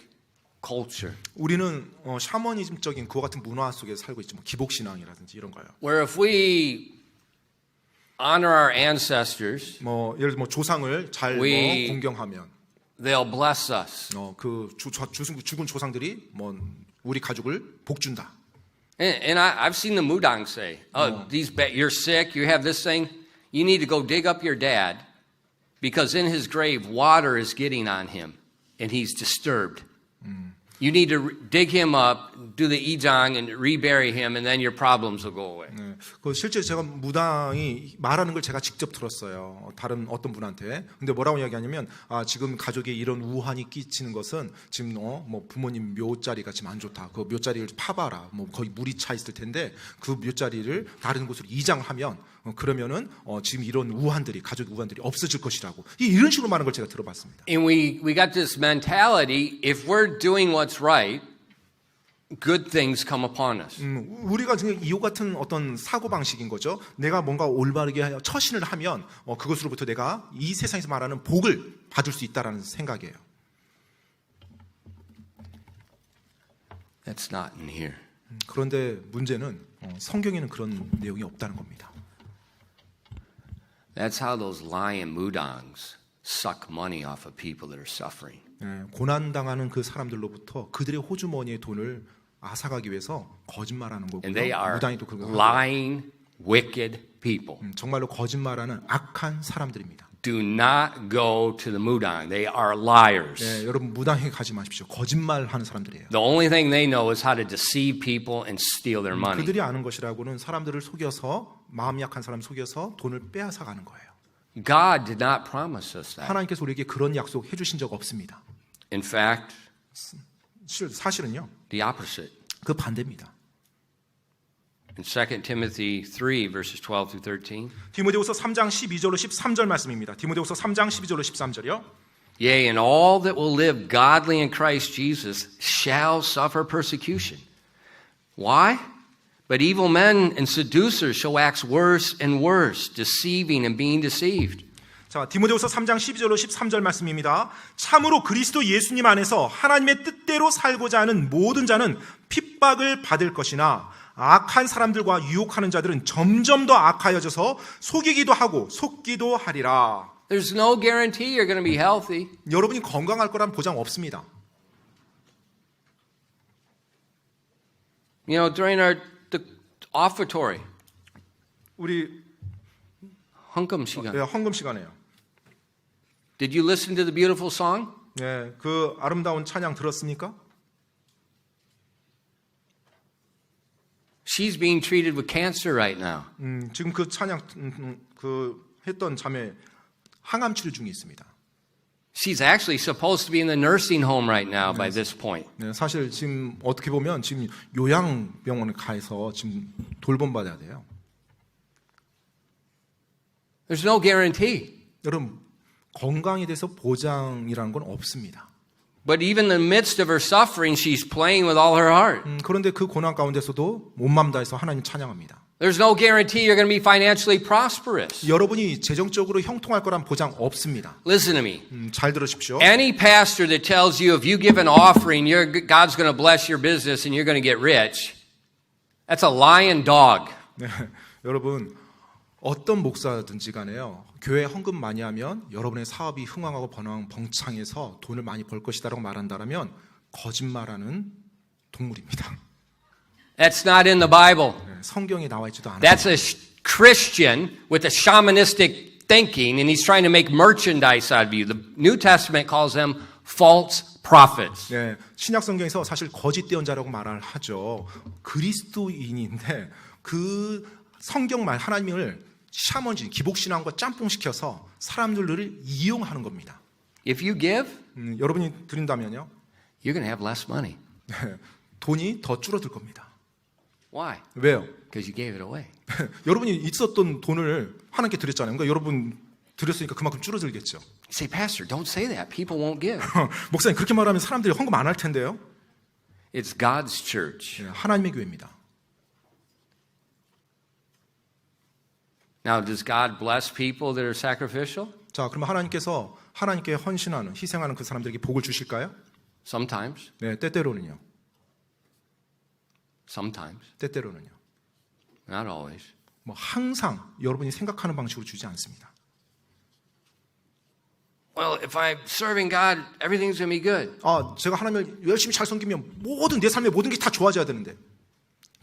culture 우리는 샤머니즘적인 그와 같은 문화 속에 살고 있죠. 뭐 기복신앙이라든지 이런 거요. where if we honor our ancestors, 뭐 예를 들어 뭐 조상을 잘 We- 공경하면 they'll bless us. 그 죽은 조상들이 뭐 우리 가족을 복 준다. And I've seen the Mudang say, "Oh, you're sick. You have this thing. You need to go dig up your dad, because in his grave, water is getting on him, and he's disturbed. You need to dig him up, do the ijang, and rebury him, and then your problems will go away." 네, 그 실제 제가 무당이 말하는 걸 제가 직접 들었어요. 다른 어떤 분한테. 근데 뭐라고 이야기하냐면, 지금 가족에 이런 우환이 끼치는 것은 지금 뭐 부모님 묘자리가 지금 안 좋다. 그 묘자리를 파봐라. 뭐 거의 물이 차 있을 텐데 그 묘자리를 다른 곳으로 이장하면 그러면은 지금 이런 우환들이 가족 우환들이 없어질 것이라고 이런 식으로 말하는 걸 제가 들어봤습니다. And we got this mentality: if we're doing what's right, good things come upon us. 우리가 지금 이와 같은 어떤 사고 방식인 거죠. 내가 뭔가 올바르게 처신을 하면 그것으로부터 내가 이 세상에서 말하는 복을 받을 수 있다라는 생각이에요. That's not in here. 그런데 문제는 성경에는 그런 내용이 없다는 겁니다. That's how those lion mudangs suck money off of people that are suffering. 고난당하는 그 사람들로부터 그들의 호주머니의 돈을 앗아가기 위해서 거짓말하는 거고요. And they are 무당이 또 그거 lying, wicked people. 정말로 거짓말하는 악한 사람들입니다. Do not go to the mudang. They are liars. 여러분 무당에 가지 마십시오. 거짓말하는 사람들이에요. The only thing they know is how to deceive people and steal their money. 그들이 아는 것이라고는 사람들을 속여서 마음 약한 사람 속여서 돈을 빼앗아 가는 거예요. God did not promise us that. 하나님께서 우리에게 그런 약속 해주신 적 없습니다. In fact, 사실은요, the opposite. 그 반대입니다. In 2 Timothy 3, verses 12 through 13. 디모데후서 3장 12절로 13절 말씀입니다. 디모데후서 3장 12절로 13절이요. Yea, and all that will live godly in Christ Jesus shall suffer persecution. Why? But evil men and seducers shall wax worse and worse, deceiving and being deceived. 자, 디모데후서 3장 12절로 13절 말씀입니다. 참으로 그리스도 예수님 안에서 하나님의 뜻대로 살고자 하는 모든 자는 핍박을 받을 것이나 악한 사람들과 유혹하는 자들은 점점 더 악하여져서 속이기도 하고 속기도 하리라. There's no guarantee you're going to be healthy. 여러분이 건강할 거란 보장 없습니다. You know, during the offertory, 우리 헌금 시간. 헌금 시간에요. Did you listen to the beautiful song? 네, 그 아름다운 찬양 들었습니까? She's being treated with cancer right now. 지금 그 찬양 그 했던 자매 항암 치료 중에 있습니다. She's actually supposed to be in the nursing home right now by this point. 네, 사실 지금 어떻게 보면 지금 요양병원에 가서 지금 돌봄받아야 돼요. There's no guarantee. 여러분 건강에 대해서 보장이라는 건 없습니다. But even in the midst of her suffering, she's playing with all her heart. 그런데 그 고난 가운데서도 온맘 다해서 하나님 찬양합니다. There's no guarantee you're going to be financially prosperous. 여러분이 재정적으로 형통할 거란 보장 없습니다. Listen to me. 잘 들으십시오. Any pastor that tells you if you give an offering, God's going to bless your business and you're going to get rich, that's a lying dog. 네, 여러분 어떤 목사든지 간에요. 교회 헌금 많이 하면 여러분의 사업이 흥왕하고 번창해서 돈을 많이 벌 것이다라고 말한다면 거짓말하는 동물입니다. That's not in the Bible. 네, 성경에 나와 있지도 않아요. That's a Christian with a shamanistic thinking, and he's trying to make merchandise out of you. The New Testament calls them false prophets. 네, 신약 성경에서 사실 거짓 대언자라고 말을 하죠. 그리스도인인데 그 성경만 하나님을 샤머니즘, 기복신앙과 짬뽕시켜서 사람들을 이용하는 겁니다. If you give, 여러분이 드린다면요, you're going to have less money. 네, 돈이 더 줄어들 겁니다. Why? 왜요? Because you gave it away. 여러분이 있었던 돈을 하나님께 드렸잖아요. 그러니까 여러분 드렸으니까 그만큼 줄어들겠죠. You say, Pastor, don't say that. People won't give. 목사님 그렇게 말하면 사람들이 헌금 안 할 텐데요. It's God's church. 네, 하나님의 교회입니다. Now, does God bless people that are sacrificial? 자, 그러면 하나님께서 하나님께 헌신하는, 희생하는 그 사람들에게 복을 주실까요? Sometimes. 네, 때때로는요. Sometimes. 때때로는요. Not always. 뭐 항상 여러분이 생각하는 방식으로 주지 않습니다. Well, if I'm serving God, everything's going to be good. 아, 제가 하나님을 열심히 잘 섬기면 내 삶의 모든 게 다 좋아져야 되는데.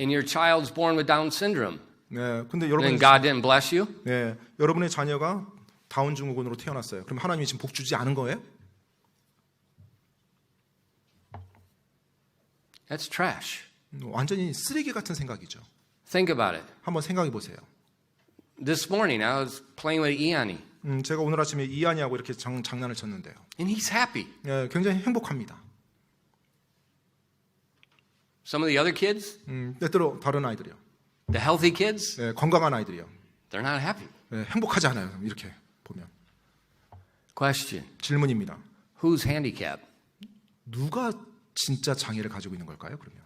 And your child's born with Down syndrome. 네, 근데 Then God didn't bless you? 네, 여러분의 자녀가 다운 증후군으로 태어났어요. 그럼 하나님이 지금 복 주지 않은 거예요? That's trash. 완전히 쓰레기 같은 생각이죠. Think about it. 한번 생각해 보세요. This morning, I was playing with Iani, 제가 오늘 아침에 이한이하고 이렇게 장난을 쳤는데요. and he's happy. 네, 굉장히 행복합니다. Some of the other kids, 때때로 다른 아이들이요. the healthy kids, 네, 건강한 아이들이요. they're not happy. 네, 행복하지 않아요. 이렇게 보면. Question. 질문입니다. Who's handicapped? 누가 진짜 장애를 가지고 있는 걸까요? 그러면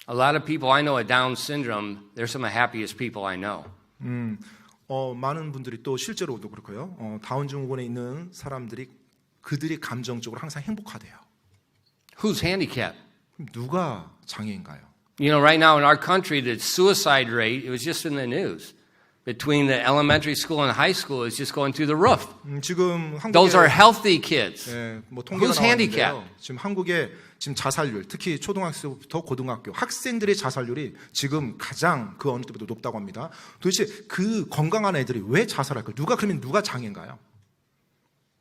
A lot of people I know with Down syndrome, they're some of the happiest people I know. 많은 분들이 또 실제로도 그렇고요. 다운 증후군에 있는 사람들이 그들이 감정적으로 항상 행복하대요. Who's handicapped? 그럼 누가 장애인가요? You know, right now in our country, the suicide rate, it was just in the news. Between the elementary school and high school, it's just going through the roof. 지금 한국에 Those are healthy kids. 뭐 통계가 Who's 나왔는데요. handicapped? 지금 한국의 지금 자살률, 특히 초등학생부터 고등학교 학생들의 자살률이 지금 가장 그 어느 때보다 높다고 합니다. 도대체 그 건강한 애들이 왜 자살할까요? 누가 장애인가요?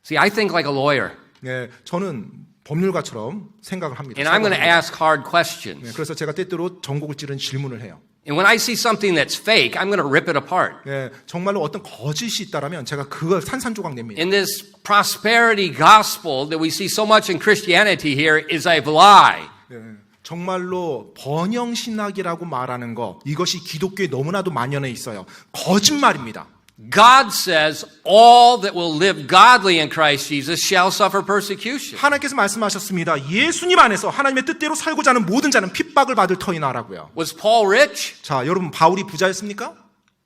See, I think like a lawyer. 네, 저는 법률가처럼 생각을 합니다. And I'm going to ask hard questions. 네, 그래서 제가 때때로 전곡을 찌르는 질문을 해요. And when I see something that's fake, I'm going to rip it apart. 네, 정말로 어떤 거짓이 있다라면 제가 그걸 산산조각 냅니다. In this prosperity gospel that we see so much in Christianity here is a lie. 네, 정말로 번영신학이라고 말하는 거 이것이 기독교에 너무나도 만연해 있어요. 거짓말입니다. God says all that will live godly in Christ Jesus shall suffer persecution. 하나님께서 말씀하셨습니다. 예수님 안에서 하나님의 뜻대로 살고자 하는 모든 자는 핍박을 받을 터이나라고요. Was Paul rich? 자, 여러분 바울이 부자였습니까?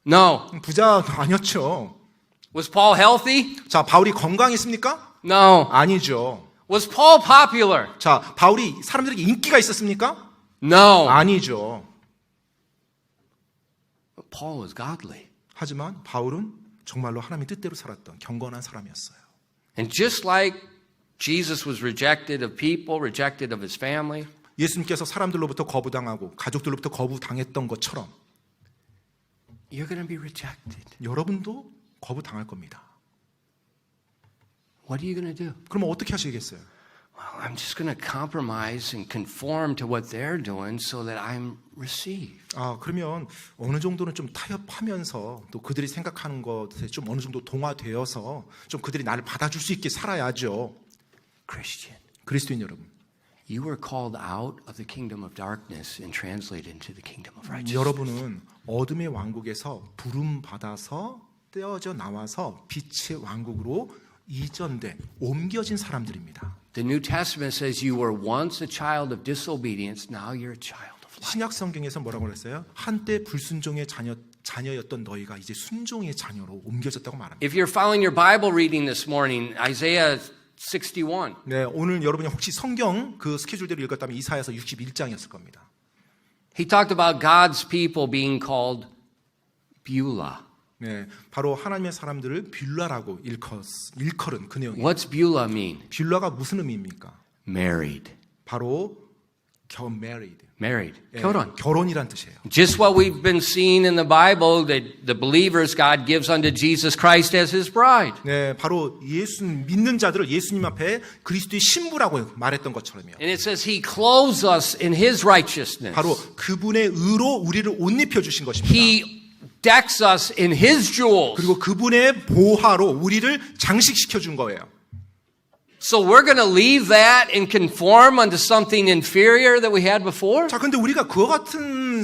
No. 부자 아니었죠. Was Paul healthy? 자, 바울이 건강했습니까? No. 아니죠. Was Paul popular? 자, 바울이 사람들에게 인기가 있었습니까? No. 아니죠. But Paul was godly. 하지만 바울은 정말로 하나님의 뜻대로 살았던 경건한 사람이었어요. And just like Jesus was rejected of people, rejected of his family, 예수님께서 사람들로부터 거부당하고 가족들로부터 거부당했던 것처럼 you're going to be rejected. 여러분도 거부당할 겁니다. What are you going to do? 그럼 어떻게 하시겠어요? Well, I'm just going to compromise and conform to what they're doing so that I'm received. 그러면 어느 정도는 좀 타협하면서 또 그들이 생각하는 것에 좀 어느 정도 동화되어서 좀 그들이 나를 받아줄 수 있게 살아야죠. Christian, 그리스도인 여러분, you were called out of the kingdom of darkness and translated into the kingdom of righteousness. 여러분은 어둠의 왕국에서 부름 받아서 떼어져 나와서 빛의 왕국으로 이전돼 옮겨진 사람들입니다. The New Testament says you were once a child of disobedience, now you're a child of light. 신약 성경에서 뭐라고 그랬어요? 한때 불순종의 자녀였던 너희가 이제 순종의 자녀로 옮겨졌다고 말합니다. If you're following your Bible reading this morning, Isaiah 61. 네, 오늘 여러분이 혹시 성경 그 스케줄대로 읽었다면 이사야서 61장이었을 겁니다. He talked about God's people being called Beulah. 네, 바로 하나님의 사람들을 뷰라라고 일컬은 그 내용이에요. What's Beulah mean? 뷰라가 무슨 의미입니까? Married. 바로 married. Married. 예, 결혼. 결혼이란 뜻이에요. Just what we've been seeing in the Bible that the believers God gives unto Jesus Christ as his bride. 네, 바로 예수 믿는 자들을 예수님 앞에 그리스도의 신부라고 말했던 것처럼요. And it says he clothes us in his righteousness. 바로 그분의 의로 우리를 옷 입혀 주신 것입니다. He decks us in his jewels. 그리고 그분의 보화로 우리를 장식시켜 준 거예요. So we're going to leave that and conform unto something inferior that we had before? 자, 근데 우리가 그와 같은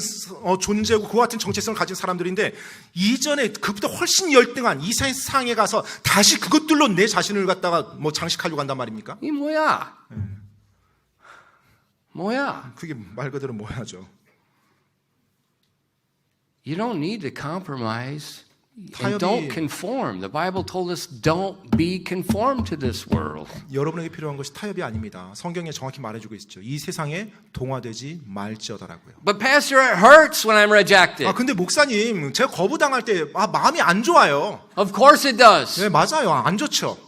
존재고 그와 같은 정체성을 가진 사람들인데 이전에 그보다 훨씬 열등한 이 세상에 가서 다시 그것들로 내 자신을 갖다가 뭐 장식하려고 한단 말입니까? 이 뭐야? 뭐야? 그게 말 그대로 뭐야죠. You don't need to compromise and 타협이- don't conform. The Bible told us don't be conformed to this world. 여러분에게 필요한 것이 타협이 아닙니다. 성경에 정확히 말해주고 있죠. 이 세상에 동화되지 말지어다라고요. But pastor, it hurts when I'm rejected. 근데 목사님, 제가 거부당할 때 마음이 안 좋아요. Of course it does. 네, 맞아요. 안 좋죠.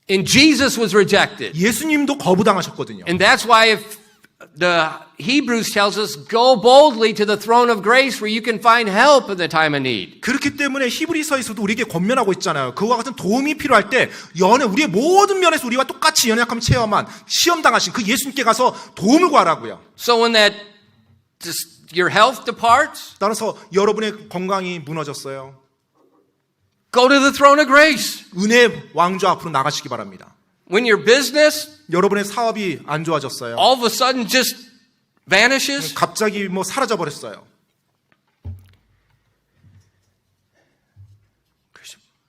And Jesus was rejected. 예수님도 거부당하셨거든요. And that's why if the Hebrews tells us, go boldly to the throne of grace where you can find help in the time of need. 그렇기 때문에 히브리서에서도 우리에게 권면하고 있잖아요. 그와 같은 도움이 필요할 때 우리의 모든 면에서 우리와 똑같이 연약함 체험한 시험 당하신 그 예수님께 가서 도움을 구하라고요. So when your health departs, 따라서 여러분의 건강이 무너졌어요. go to the throne of grace. 은혜 왕좌 앞으로 나가시기 바랍니다. When your business 여러분의 사업이 안 좋아졌어요. all of a sudden just vanishes, 갑자기 사라져 버렸어요.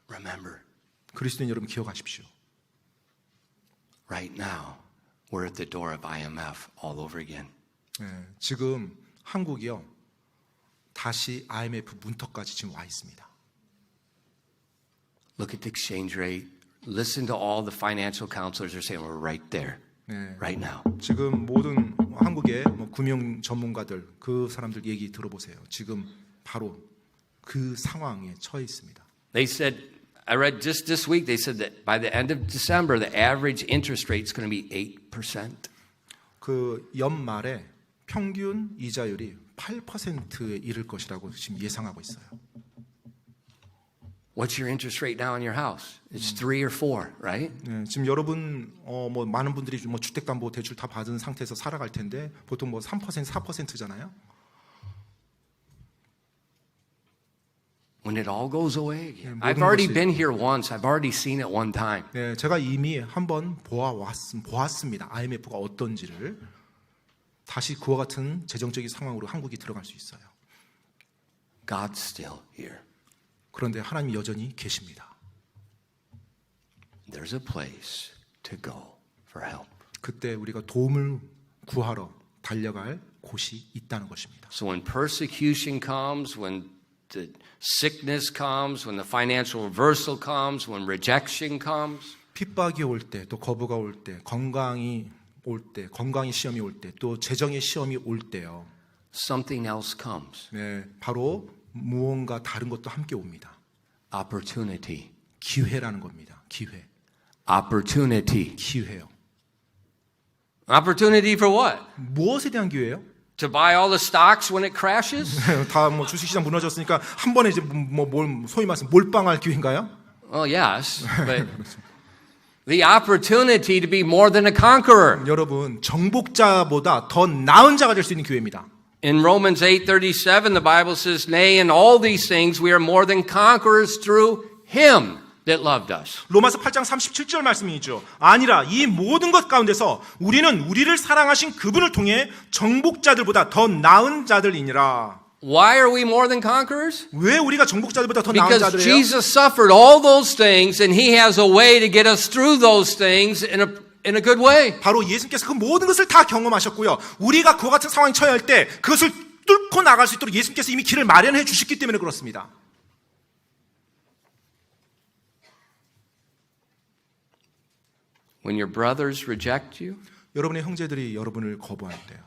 remember, 그리스도인 여러분 기억하십시오. right now, we're at the door of IMF all over again. 네, 지금 한국이요. 다시 IMF 문턱까지 지금 와 있습니다. Look at the exchange rate. Listen to all the financial counselors are saying we're right there, 네, right now. 지금 모든 한국의 금융 전문가들 그 사람들 얘기 들어보세요. 지금 바로 그 상황에 처해 있습니다. They said, I read just this week, they said that by the end of December, the average interest rate is going to be 8%. 그 연말에 평균 이자율이 8%에 이를 것이라고 지금 예상하고 있어요. What's your interest rate now in your house? It's 3 or 4, right? 네, 지금 여러분 많은 분들이 주택담보대출 다 받은 상태에서 살아갈 텐데 보통 3%, 4%잖아요. When it all goes away. 모든 I've already 것이- been here once. I've already seen it one time. 네, 제가 이미 한번 보았습니다. IMF가 어떤지를. 다시 그와 같은 재정적인 상황으로 한국이 들어갈 수 있어요. God's still here. 그런데 하나님이 여전히 계십니다. There's a place to go for help. 그때 우리가 도움을 구하러 달려갈 곳이 있다는 것입니다. So when persecution comes, when the sickness comes, when the financial reversal comes, when rejection comes, 핍박이 올 때, 또 거부가 올 때, 건강이 올 때, 건강의 시험이 올 때, 또 재정의 시험이 올 때요. something else comes. 네, 바로 무언가 다른 것도 함께 옵니다. Opportunity. 기회라는 겁니다. 기회. Opportunity. 기회요. Opportunity for what? 무엇에 대한 기회예요? To buy all the stocks when it crashes? 다 뭐 주식시장 무너졌으니까 한 번에 이제 뭘 소위 말해서 몰빵할 기회인가요? Well, yes, but the opportunity to be more than a conqueror. 여러분, 정복자보다 더 나은 자가 될 수 있는 기회입니다. In Romans 8:37, the Bible says, "Nay, in all these things we are more than conquerors through Him that loved us." 로마서 8장 37절 말씀이죠. 아니라 이 모든 것 가운데서 우리는 우리를 사랑하신 그분을 통해 정복자들보다 더 나은 자들이니라. Why are we more than conquerors? 왜 우리가 정복자들보다 더 나은 Because 자들이에요? Jesus suffered all those things, and He has a way to get us through those things in a good way. 바로 예수님께서 그 모든 것을 다 경험하셨고요. 우리가 그와 같은 상황에 처해야 할 때 그것을 뚫고 나갈 수 있도록 예수님께서 이미 길을 마련해 주셨기 때문에 그렇습니다. When your brothers reject you, 여러분의 형제들이 여러분을 거부할 때요.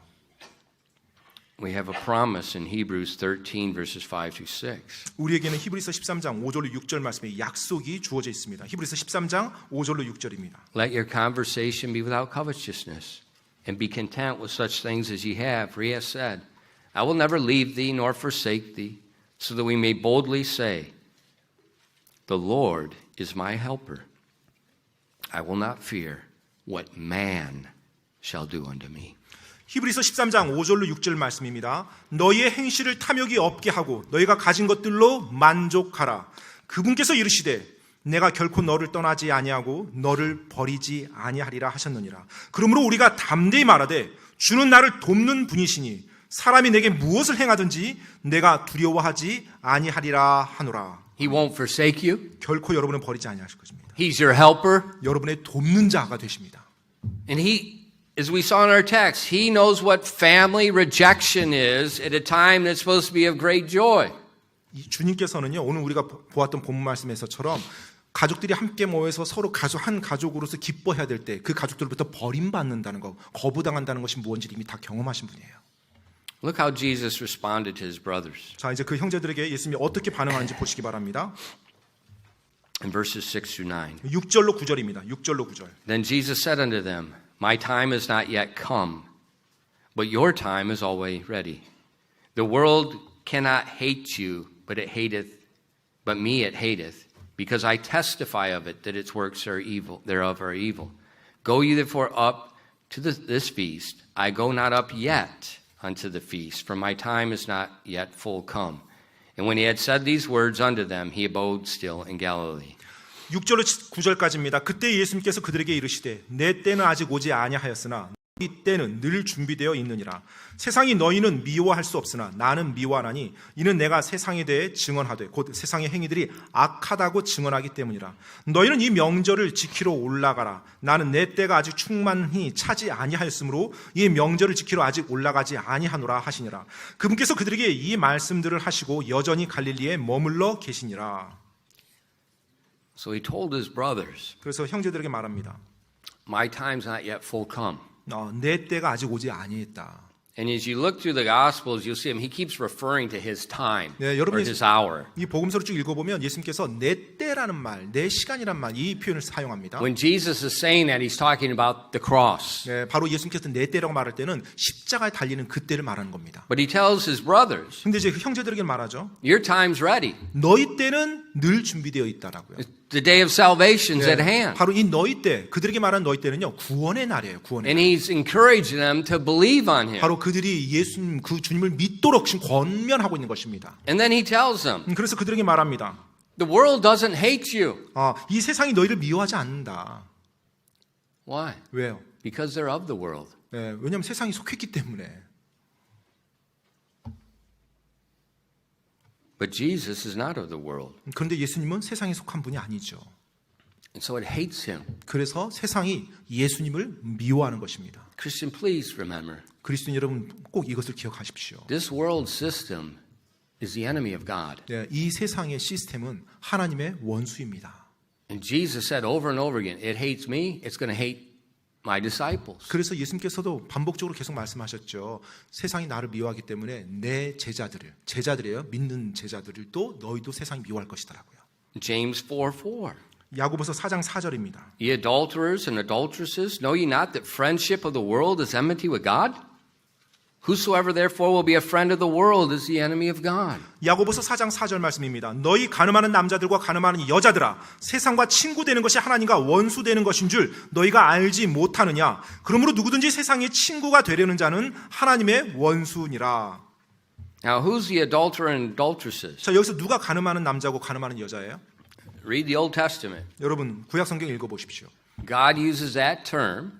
we have a promise in Hebrews 13 verses 5 through 6. 우리에게는 히브리서 13장 5절로 6절 말씀에 약속이 주어져 있습니다. 히브리서 13장 5절로 6절입니다. Let your conversation be without covetousness, and be content with such things as ye have. For he has said, I will never leave thee nor forsake thee, so that we may boldly say, The Lord is my helper. I will not fear what man shall do unto me. 히브리서 13장 5절로 6절 말씀입니다. 너희의 행실을 탐욕이 없게 하고 너희가 가진 것들로 만족하라. 그분께서 이르시되 내가 결코 너를 떠나지 아니하고 너를 버리지 아니하리라 하셨느니라. 그러므로 우리가 담대히 말하되 주는 나를 돕는 분이시니 사람이 내게 무엇을 행하든지 내가 두려워하지 아니하리라 하노라. He won't forsake you. 결코 여러분을 버리지 아니하실 것입니다. He's your helper. 여러분의 돕는 자가 되십니다. And as we saw in our text, he knows what family rejection is at a time that's supposed to be of great joy. 이 주님께서는요, 오늘 우리가 보았던 본문 말씀에서처럼 가족들이 함께 모여서 서로 한 가족으로서 기뻐해야 될 때 그 가족들로부터 버림받는다는 것, 거부당한다는 것이 무엇인지 이미 다 경험하신 분이에요. Look how Jesus responded to his brothers. 자, 이제 그 형제들에게 예수님이 어떻게 반응하는지 보시기 바랍니다. In verses 6 through 9. 6절로 9절입니다. 6절로 9절. Then Jesus said unto them, My time is not yet come, but your time is always ready. The world cannot hate you, but me it hateth, because I testify of it that its works are evil, thereof are evil. Go ye therefore up to this feast. I go not up yet unto the feast, for my time is not yet full come. And when he had said these words unto them, he abode still in Galilee. 6절로 9절까지입니다. 그때 예수님께서 그들에게 이르시되 내 때는 아직 오지 아니하였으나 이 때는 늘 준비되어 있느니라. 세상이 너희는 미워할 수 없으나 나는 미워하나니 이는 내가 세상에 대해 증언하되 곧 세상의 행위들이 악하다고 증언하기 때문이라. 너희는 이 명절을 지키러 올라가라. 나는 내 때가 아직 충만히 차지 아니하였으므로 이 명절을 지키러 아직 올라가지 아니하노라 하시니라. 그분께서 그들에게 이 말씀들을 하시고 여전히 갈릴리에 머물러 계시니라. So he told his brothers, 그래서 형제들에게 말합니다. My time's not yet full come. 내 때가 아직 오지 아니했다. And as you look through the Gospels, you'll see him. He keeps referring to his time 네, or 여러분이 his hour. 이 복음서를 쭉 읽어보면 예수님께서 내 때라는 말, 내 시간이란 말, 이 표현을 사용합니다. When Jesus is saying that, he's talking about the cross. 네, 바로 예수님께서 내 때라고 말할 때는 십자가에 달리는 그 때를 말하는 겁니다. But he tells his brothers, 근데 이제 그 형제들에게 말하죠. your time's ready. 너희 때는 늘 준비되어 있다라고요. The day of salvation's at hand. 바로 이 너희 때, 그들에게 말하는 너희 때는요, 구원의 날이에요. 구원의 날. And he's encouraging them to believe on him. 바로 그들이 예수님, 그 주님을 믿도록 지금 권면하고 있는 것입니다. And then he tells them, 그래서 그들에게 말합니다. the world doesn't hate you. 이 세상이 너희를 미워하지 않는다. Why? 왜요? Because they're of the world. 네, 왜냐하면 세상이 속했기 때문에. But Jesus is not of the world. 그런데 예수님은 세상에 속한 분이 아니죠. And so it hates him. 그래서 세상이 예수님을 미워하는 것입니다. Christian, please remember. 그리스도인 여러분 꼭 이것을 기억하십시오. This world system is the enemy of God. 네, 이 세상의 시스템은 하나님의 원수입니다. And Jesus said over and over again, it hates me, it's going to hate my disciples. 그래서 예수님께서도 반복적으로 계속 말씀하셨죠. 세상이 나를 미워하기 때문에 내 제자들이에요. 믿는 제자들을 또 너희도 세상이 미워할 것이더라고요. James 4:4. 야고보서 4장 4절입니다. Ye adulterers and adulteresses, know ye not that friendship of the world is enmity with God? Whosoever therefore will be a friend of the world is the enemy of God. 야고보서 4장 4절 말씀입니다. 너희 가늠하는 남자들과 가늠하는 여자들아, 세상과 친구되는 것이 하나님과 원수되는 것인 줄 너희가 알지 못하느냐? 그러므로 누구든지 세상의 친구가 되려는 자는 하나님의 원수니라. Now, who's the adulterer and adulteresses? 자, 여기서 누가 가늠하는 남자고 가늠하는 여자예요? Read the Old Testament. 여러분 구약 성경 읽어보십시오. God uses that term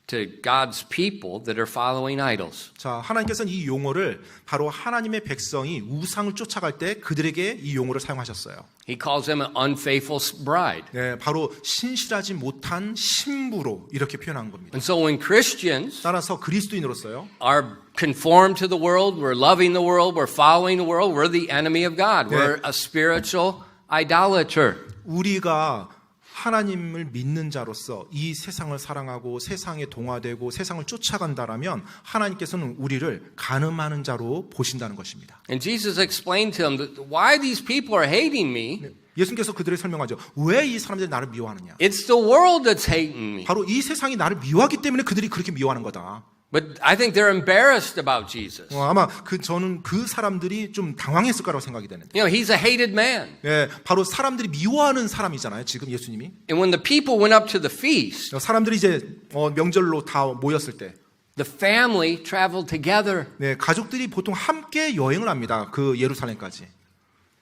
to God's people that are following idols. 자, 하나님께서는 이 용어를 바로 하나님의 백성이 우상을 쫓아갈 때 그들에게 이 용어를 사용하셨어요. He calls them an unfaithful bride. 네, 바로 신실하지 못한 신부로 이렇게 표현한 겁니다. And so when Christians 따라서 그리스도인으로서요. are conformed to the world, we're loving the world, we're following the world, we're the enemy of God. We're a spiritual idolater. 우리가 하나님을 믿는 자로서 이 세상을 사랑하고 세상에 동화되고 세상을 쫓아간다라면 하나님께서는 우리를 간음하는 자로 보신다는 것입니다. And Jesus explained to them that why these people are hating me. 예수님께서 그들에게 설명하죠. 왜 이 사람들이 나를 미워하느냐? It's the world that's hating me. 바로 이 세상이 나를 미워하기 때문에 그들이 그렇게 미워하는 거다. But I think they're embarrassed about Jesus. 아마 저는 그 사람들이 좀 당황했을 거라고 생각이 되는데. You know, he's a hated man. 예, 바로 사람들이 미워하는 사람이잖아요. 지금 예수님이. And when the people went up to the feast, 사람들이 이제 명절로 다 모였을 때, the family traveled together. 네, 가족들이 보통 함께 여행을 합니다. 그 예루살렘까지.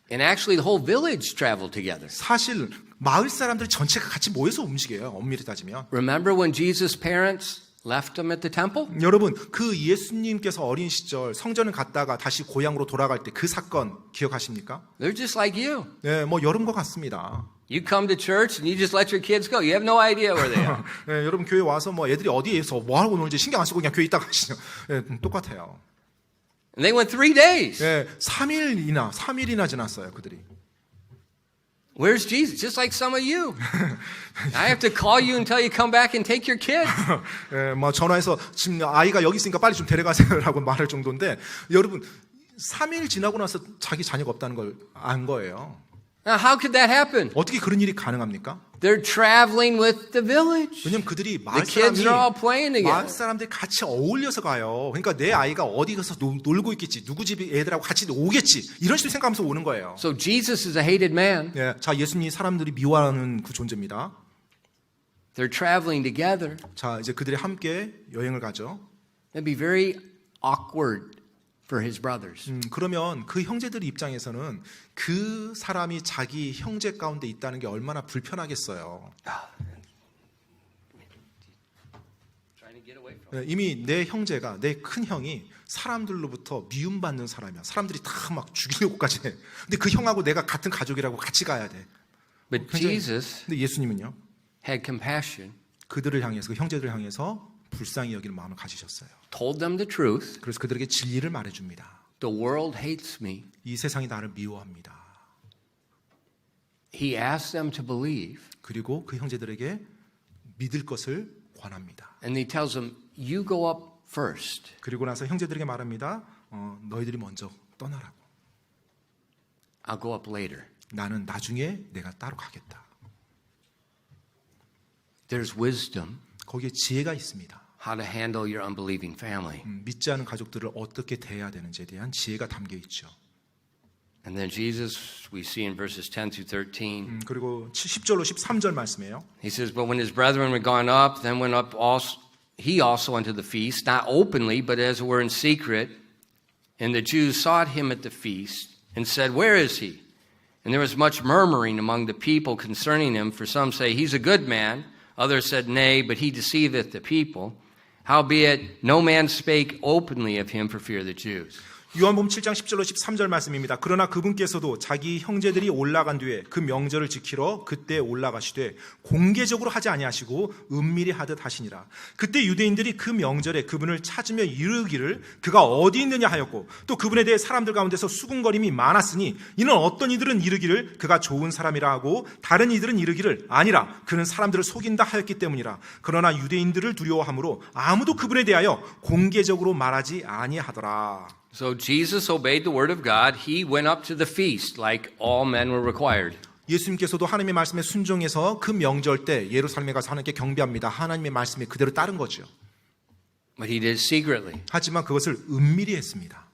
And actually the whole village traveled together. 사실 마을 사람들 전체가 같이 모여서 움직여요. 엄밀히 따지면. Remember when Jesus' parents left him at the temple? 여러분, 그 예수님께서 어린 시절 성전을 갔다가 다시 고향으로 돌아갈 때 그 사건 기억하십니까? They're just like you. 네, 뭐 여러분 것 같습니다. You come to church and you just let your kids go. You have no idea where they are. 네, 여러분 교회 와서 뭐 애들이 어디에서 뭐 하고 놀지 신경 안 쓰고 그냥 교회 있다가 가시죠. 네, 똑같아요. And they went 3 days. 네, 3일이나 지났어요, 그들이. Where's Jesus? Just like some of you. I have to call you until you come back and take your kid. 예, 뭐 전화해서 지금 아이가 여기 있으니까 빨리 좀 데려가세요라고 말할 정도인데 여러분 3일 지나고 나서 자기 자녀가 없다는 걸 안 거예요. Now, how could that happen? 어떻게 그런 일이 가능합니까? They're traveling with the village. 왜냐면 그들이 The kids are all playing 마을 together. 사람들이 같이 어울려서 가요. 그러니까 내 아이가 어디 가서 놀고 있겠지, 누구 집 애들하고 같이 오겠지 이런 식으로 생각하면서 오는 거예요. So Jesus is a hated man. 예, 자 예수님이 사람들이 미워하는 그 존재입니다. They're traveling together. 자 이제 그들이 함께 여행을 가죠. That'd be very awkward for his brothers. 그러면 그 형제들 입장에서는 그 사람이 자기 형제 가운데 있다는 게 얼마나 불편하겠어요. 이미 내 형제가, 내 큰 형이 사람들로부터 미움받는 사람이야. 사람들이 다 막 죽이려고까지 해. 근데 그 형하고 내가 같은 가족이라고 같이 가야 돼. But Jesus 근데 예수님은요, had compassion, 그들을 향해서, 그 형제들을 향해서 불쌍히 여기는 마음을 가지셨어요. told them the truth. 그래서 그들에게 진리를 말해줍니다. The world hates me. 이 세상이 나를 미워합니다. He asked them to believe. 그리고 그 형제들에게 믿을 것을 권합니다. And he tells them, you go up first. 그리고 나서 형제들에게 말합니다. 너희들이 먼저 떠나라고. I'll go up later. 나는 나중에 내가 따로 가겠다. There's wisdom 거기에 지혜가 있습니다. how to handle your unbelieving family. 믿지 않은 가족들을 어떻게 대해야 되는지에 대한 지혜가 담겨 있죠. And then Jesus, we see in verses 10 through 13, 그리고 10절로 13절 말씀이에요. he says, but when his brethren were gone up, then went up also, he also unto the feast, not openly, but as it were in secret. And the Jews sought him at the feast and said, where is he? And there was much murmuring among the people concerning him, for some say, he's a good man. Others said, nay, but he deceiveth the people. Howbeit, no man spake openly of him for fear of the Jews. 요한복음 7장 10절로 13절 말씀입니다. 그러나 그분께서도 자기 형제들이 올라간 뒤에 그 명절을 지키러 그때 올라가시되 공개적으로 하지 아니하시고 은밀히 하듯 하시니라. 그때 유대인들이 그 명절에 그분을 찾으며 이르기를 그가 어디 있느냐 하였고 또 그분에 대해 사람들 가운데서 수군거림이 많았으니 이는 어떤 이들은 이르기를 그가 좋은 사람이라 하고 다른 이들은 이르기를 아니라 그는 사람들을 속인다 하였기 때문이라. 그러나 유대인들을 두려워하므로 아무도 그분에 대하여 공개적으로 말하지 아니하더라. So Jesus obeyed the word of God. He went up to the feast like all men were required. 예수님께서도 하나님의 말씀에 순종해서 그 명절 때 예루살렘에 가서 하나님께 경배합니다. 하나님의 말씀에 그대로 따른 거죠. But he did it secretly. 하지만 그것을 은밀히 했습니다.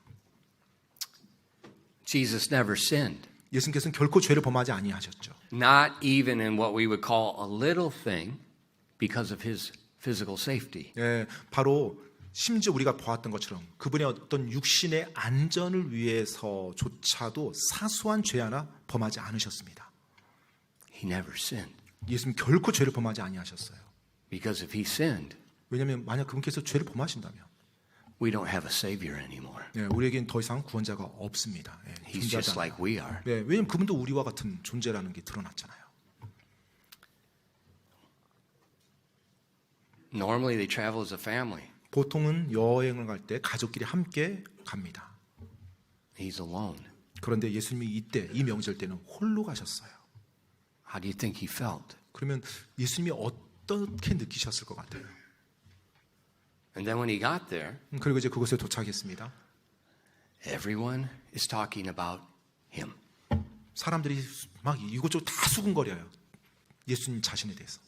Jesus never sinned. 예수님께서는 결코 죄를 범하지 아니하셨죠. Not even in what we would call a little thing because of his physical safety. 예, 바로 심지어 우리가 보았던 것처럼 그분의 어떤 육신의 안전을 위해서조차도 사소한 죄 하나 범하지 않으셨습니다. He never sinned. 예수님 결코 죄를 범하지 아니하셨어요. Because if he sinned, 왜냐하면 만약 그분께서 죄를 범하신다면 we don't have a savior anymore. 예, 우리에겐 더 이상 구원자가 없습니다. 예, He's just 존재하지 like we are. 않아요. 예, 왜냐하면 그분도 우리와 같은 존재라는 게 드러났잖아요. Normally they travel as a family. 보통은 여행을 갈 때 가족끼리 함께 갑니다. He's alone. 그런데 예수님이 이때 이 명절 때는 홀로 가셨어요. How do you think he felt? 그러면 예수님이 어떻게 느끼셨을 것 같아요? And then when he got there, 그리고 이제 그곳에 도착했습니다. everyone is talking about him. 사람들이 막 이곳저곳 다 수군거려요. 예수님 자신에 대해서.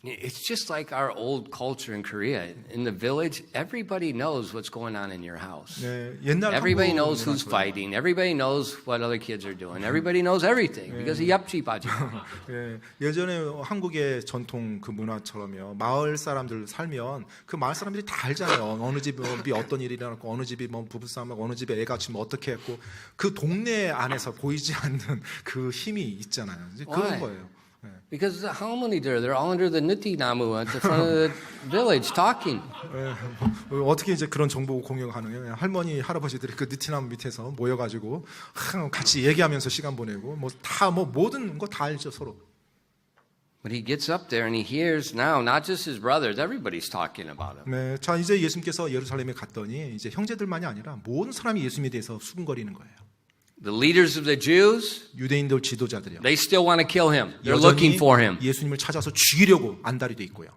It's just like our old culture in Korea. In the village, everybody knows what's going on in your house. 네, 옛날 Everybody 한국 knows who's fighting. Everybody knows what other kids are doing. Everybody knows everything because he yap지바지. 예, 예전에 한국의 전통 그 문화처럼요. 마을 사람들 살면 그 마을 사람들이 다 알잖아요. 어느 집이 어떤 일이 일어났고 어느 집이 뭐 부부싸움하고 어느 집에 애가 지금 어떻게 했고 그 동네 안에서 보이지 않는 그 힘이 있잖아요. 이제 그런 Why? 거예요. Because how many there? They're all under the nuti-namu at the front of the village talking. 어떻게 이제 그런 정보 공유가 가능해요? 할머니, 할아버지들이 그 느티나무 밑에서 모여가지고 같이 얘기하면서 시간 보내고 뭐 다 뭐 모든 거 다 알죠 서로. But he gets up there and he hears now not just his brothers, everybody's talking about him. 네, 자 이제 예수님께서 예루살렘에 갔더니 이제 형제들만이 아니라 모든 사람이 예수님에 대해서 수군거리는 거예요. The leaders of the Jews, 유대인들 지도자들이요. they still want to kill him. They're looking for him. 예수님을 찾아서 죽이려고 안달이 돼 있고요.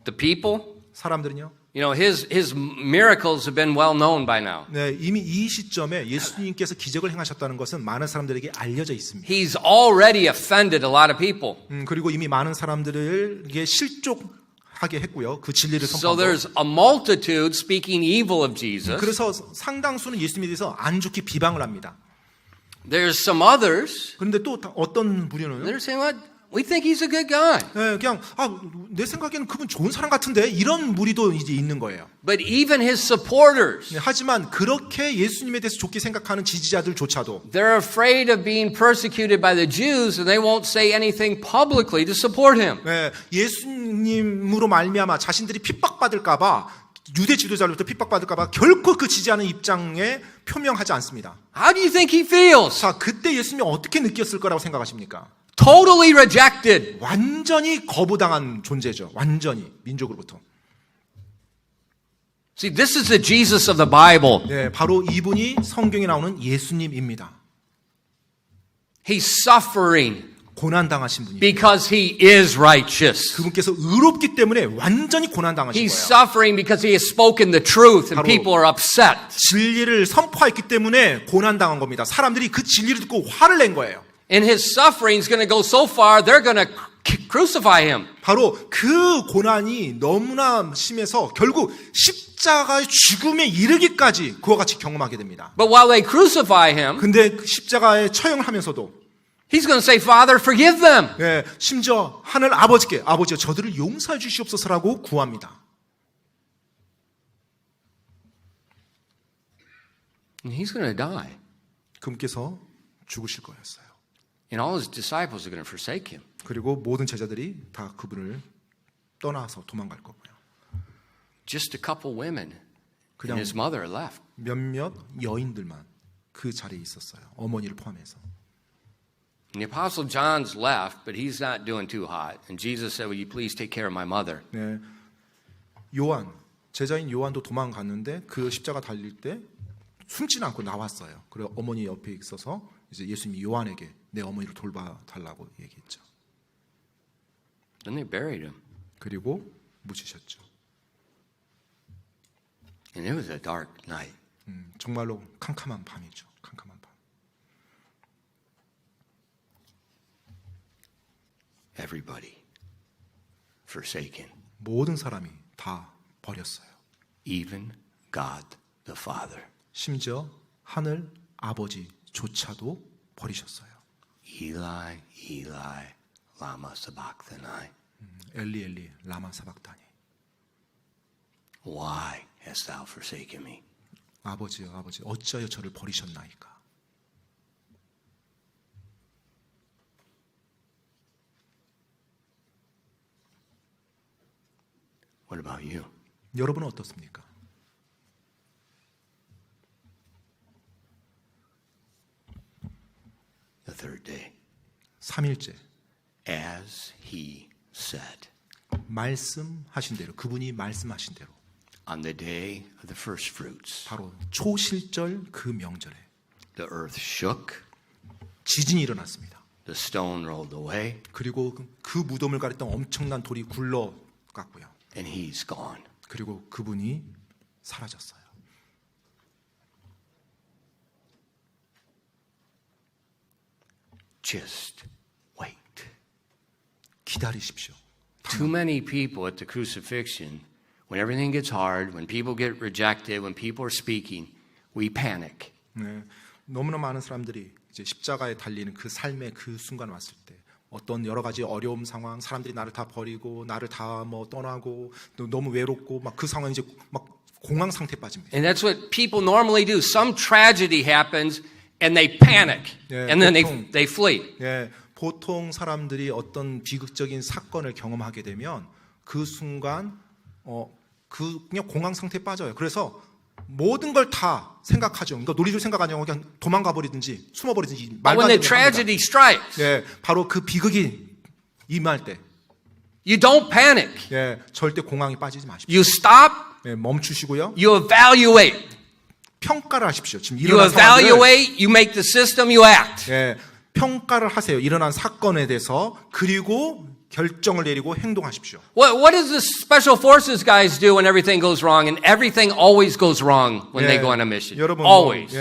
The people, 사람들은요. you know, his miracles have been well known by now. 네, 이미 이 시점에 예수님께서 기적을 행하셨다는 것은 많은 사람들에게 알려져 있습니다. He's already offended a lot of people. 그리고 이미 많은 사람들에게 실족하게 했고요. 그 진리를 So 선포하고. there's a multitude speaking evil of Jesus. 그래서 상당수는 예수님에 대해서 안 좋게 비방을 합니다. There's some others. 그런데 또 어떤 부류는요? They're saying, "What? We think he's a good guy." 네, 그냥 내 생각에는 그분 좋은 사람 같은데 이런 무리도 이제 있는 거예요. But even his supporters, 네, 하지만 그렇게 예수님에 대해서 좋게 생각하는 지지자들조차도 they're afraid of being persecuted by the Jews, and they won't say anything publicly to support him. 네, 예수님으로 말미암아 자신들이 핍박받을까봐 유대 지도자로부터 핍박받을까봐 결코 그 지지하는 입장에 표명하지 않습니다. How do you think he feels? 자, 그때 예수님이 어떻게 느꼈을 거라고 생각하십니까? Totally rejected. 완전히 거부당한 존재죠. 완전히 민족으로부터. See, this is the Jesus of the Bible. 네, 바로 이분이 성경에 나오는 예수님입니다. He's suffering 고난당하신 분이에요. because he is righteous. 그분께서 의롭기 때문에 완전히 고난당하신 He's 거예요. suffering because he has spoken the truth and 바로 people are upset. 진리를 선포했기 때문에 고난당한 겁니다. 사람들이 그 진리를 듣고 화를 낸 거예요. And his suffering is going to go so far, they're going to crucify him. 바로 그 고난이 너무나 심해서 결국 십자가의 죽음에 이르기까지 그와 같이 경험하게 됩니다. But while they crucify him, 근데 그 십자가에 처형을 하면서도 he's going to say, Father, forgive them. 예, 심지어 하늘 아버지께 아버지여 저들을 용서해 주시옵소서라고 구합니다. And he's going to die. 그분께서 죽으실 거였어요. And all his disciples are going to forsake him. 그리고 모든 제자들이 다 그분을 떠나서 도망갈 거고요. just a couple women and 그냥 his mother left. 몇몇 여인들만 그 자리에 있었어요. 어머니를 포함해서. And the Apostle John's left, but he's not doing too hot. And Jesus said, will you please take care of my mother? 네. 요한, 제자인 요한도 도망갔는데 그 십자가 달릴 때 숨지는 않고 나왔어요. 그리고 어머니 옆에 있어서 이제 예수님이 요한에게 내 어머니를 돌봐달라고 얘기했죠. Then they buried him. 그리고 묻히셨죠. And it was a dark night. 정말로 캄캄한 밤이죠. 캄캄한 밤. Everybody forsaken. 모든 사람이 다 버렸어요. Even God the Father. 심지어 하늘 아버지조차도 버리셨어요. Eli, Eli, lama sabachthani. 엘리 엘리 라마 사박다니. Why hast thou forsaken me? 아버지여 아버지 어찌하여 저를 버리셨나이까. What about you? 여러분은 어떻습니까? The third day. 3일째 As he said. 말씀하신 대로 그분이 말씀하신 대로 On the day of the first fruits, 바로 초실절 그 명절에 the earth shook, 지진이 일어났습니다. the stone rolled away, 그리고 그 무덤을 가렸던 엄청난 돌이 굴러갔고요. and he's gone. 그리고 그분이 사라졌어요. Just wait. 기다리십시오. Too many people at the crucifixion, when everything gets hard, when people get rejected, when people are speaking, we panic. 네, 너무나 많은 사람들이 이제 십자가에 달리는 그 삶의 그 순간 왔을 때 어떤 여러 가지 어려움 상황, 사람들이 나를 다 버리고 나를 다 뭐 떠나고 또 너무 외롭고 막 그 상황이 이제 막 공황 상태에 빠집니다. And that's what people normally do. Some tragedy happens and they panic. Yeah, And then 보통- they flee. 예, 보통 사람들이 어떤 비극적인 사건을 경험하게 되면 그 순간 그냥 공황 상태에 빠져요. 그래서 모든 걸 다 생각하죠. 그러니까 노리줄 생각 안 하고 그냥 도망가 버리든지 숨어 버리든지 But 말도 when 안 the 되는 tragedy strikes, 예, 바로 그 비극이 임할 때 you don't panic. 예, 절대 공황에 빠지지 마십시오. You stop, 예, 멈추시고요. you evaluate. 평가를 하십시오. 지금 You 일어난 상황을 evaluate, you make the system, you act. 예, 평가를 하세요. 일어난 사건에 대해서. 그리고 결정을 내리고 행동하십시오. What does the special forces guys do when everything goes wrong? And everything always goes wrong when they go on a mission. 여러분 Always.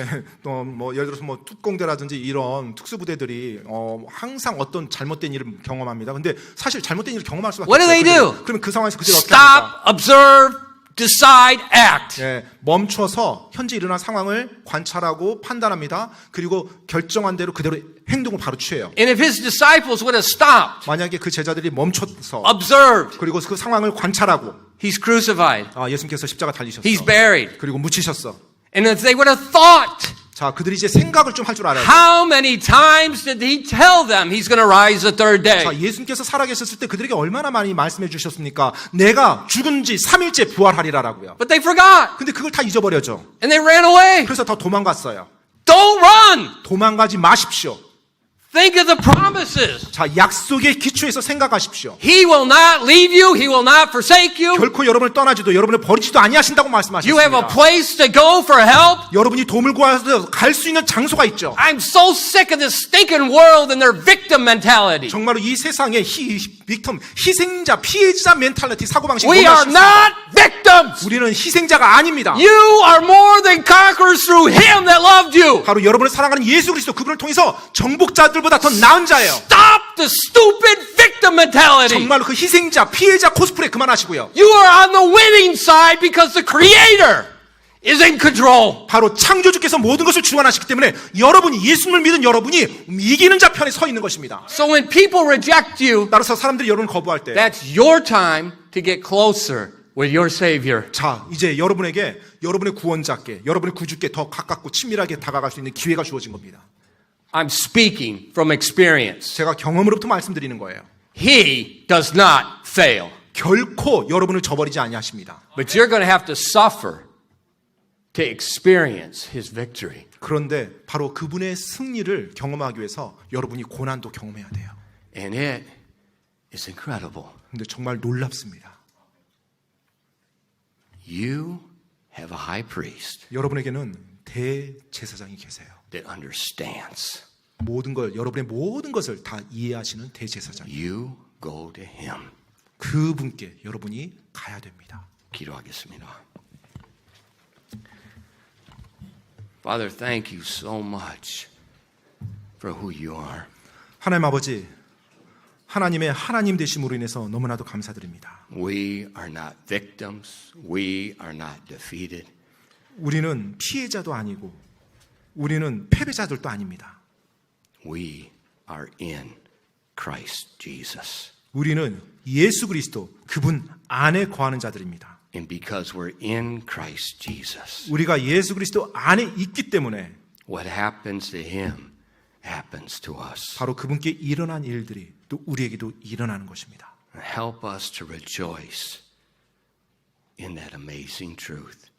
또 뭐 예를 들어서 뭐 특공대라든지 이런 특수부대들이 항상 어떤 잘못된 일을 경험합니다. 근데 사실 잘못된 일을 경험할 수밖에 What do they 없어요. do? 그러면 그 상황에서 그들이 어떻게 합니까? Stop, observe, decide, act. 예, 멈춰서 현재 일어난 상황을 관찰하고 판단합니다. 그리고 결정한 대로 그대로 행동을 바로 취해요. And if his disciples would have stopped, 만약에 그 제자들이 멈춰서 observed, 그리고 그 상황을 관찰하고 he's crucified, 예수님께서 십자가 달리셨어. he's buried. 그리고 묻히셨어. And if they would have thought, 자, 그들이 이제 생각을 좀 할 줄 알아야 돼요. how many times did he tell them he's going to rise the third 자, day? 예수님께서 살아계셨을 때 그들에게 얼마나 많이 말씀해 주셨습니까? 내가 죽은 지 3일째 부활하리라라고요. But they forgot. 근데 그걸 다 잊어버렸죠. And they ran away. 그래서 다 도망갔어요. Don't run. 도망가지 마십시오. Think of the promises. 자, 약속의 기초에서 생각하십시오. He will not leave you. He will not forsake you. 결코 여러분을 떠나지도 여러분을 버리지도 아니하신다고 You have a 말씀하셨습니다. place to go for help. 여러분이 도움을 구해서 갈 수 있는 장소가 있죠. I'm so sick of this stinking world and their victim mentality. 정말로 이 세상의 희생자, 피해자 멘탈리티 사고방식이 We 너무 are 싫습니다. not victims. 우리는 희생자가 아닙니다. You are more than conquerors through Him that loved you. 바로 여러분을 사랑하는 예수 그리스도 그분을 통해서 정복자들보다 더 나은 자예요. Stop the stupid victim mentality. 정말로 그 희생자, 피해자 코스프레 그만하시고요. You are on the winning side because the Creator is in control. 바로 창조주께서 모든 것을 주관하시기 때문에 여러분이 예수님을 믿은 여러분이 이기는 자 편에 서 있는 것입니다. So when people reject you, 따라서 사람들이 여러분을 거부할 때 that's your time to get closer with your Savior. 자, 이제 여러분에게 여러분의 구원자께, 여러분의 구주께 더 가깝고 친밀하게 다가갈 수 있는 기회가 주어진 겁니다. I'm speaking from experience. 제가 경험으로부터 말씀드리는 거예요. He does not fail. 결코 여러분을 저버리지 아니하십니다. But you're going to have to suffer to experience his victory. 그런데 바로 그분의 승리를 경험하기 위해서 여러분이 고난도 경험해야 돼요. And it is incredible. 근데 정말 놀랍습니다. You have a high priest 여러분에게는 대제사장이 계세요. that understands. 모든 걸 여러분의 모든 것을 다 이해하시는 대제사장. You go to him. 그분께 여러분이 가야 됩니다. 기도하겠습니다. Father, thank you so much for who you are. 하나님 아버지, 하나님의 하나님 되심으로 인해서 너무나도 감사드립니다. We are not victims. We are not defeated. 우리는 피해자도 아니고 우리는 패배자들도 아닙니다. We are in Christ Jesus. 우리는 예수 그리스도 그분 안에 거하는 자들입니다. And because we're in Christ Jesus, 우리가 예수 그리스도 안에 있기 때문에 what happens to him happens to us. 바로 그분께 일어난 일들이 또 우리에게도 일어나는 것입니다. Help us to rejoice in that amazing truth.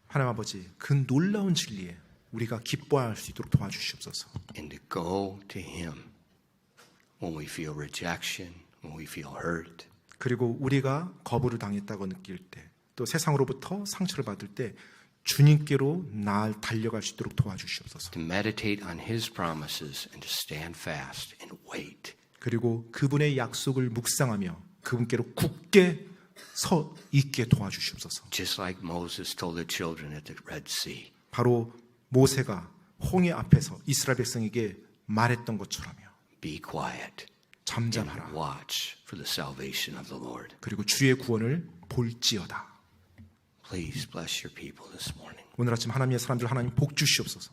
하나님 아버지, 그 놀라운 진리에 우리가 기뻐할 수 있도록 도와주시옵소서. And to go to him when we feel rejection, when we feel hurt. 그리고 우리가 거부를 당했다고 느낄 때, 또 세상으로부터 상처를 받을 때 주님께로 달려갈 수 있도록 도와주시옵소서. To meditate on his promises and to stand fast and wait. 그리고 그분의 약속을 묵상하며 그분께로 굳게 서 있게 도와주시옵소서. Just like Moses told the children at the Red Sea. 바로 모세가 홍해 앞에서 이스라엘 백성에게 말했던 것처럼요. Be quiet 잠잠하라. and watch for the salvation of the Lord. 그리고 주의 구원을 볼지어다. Please bless your people this morning. 오늘 아침 하나님의 사람들 하나님 복 주시옵소서.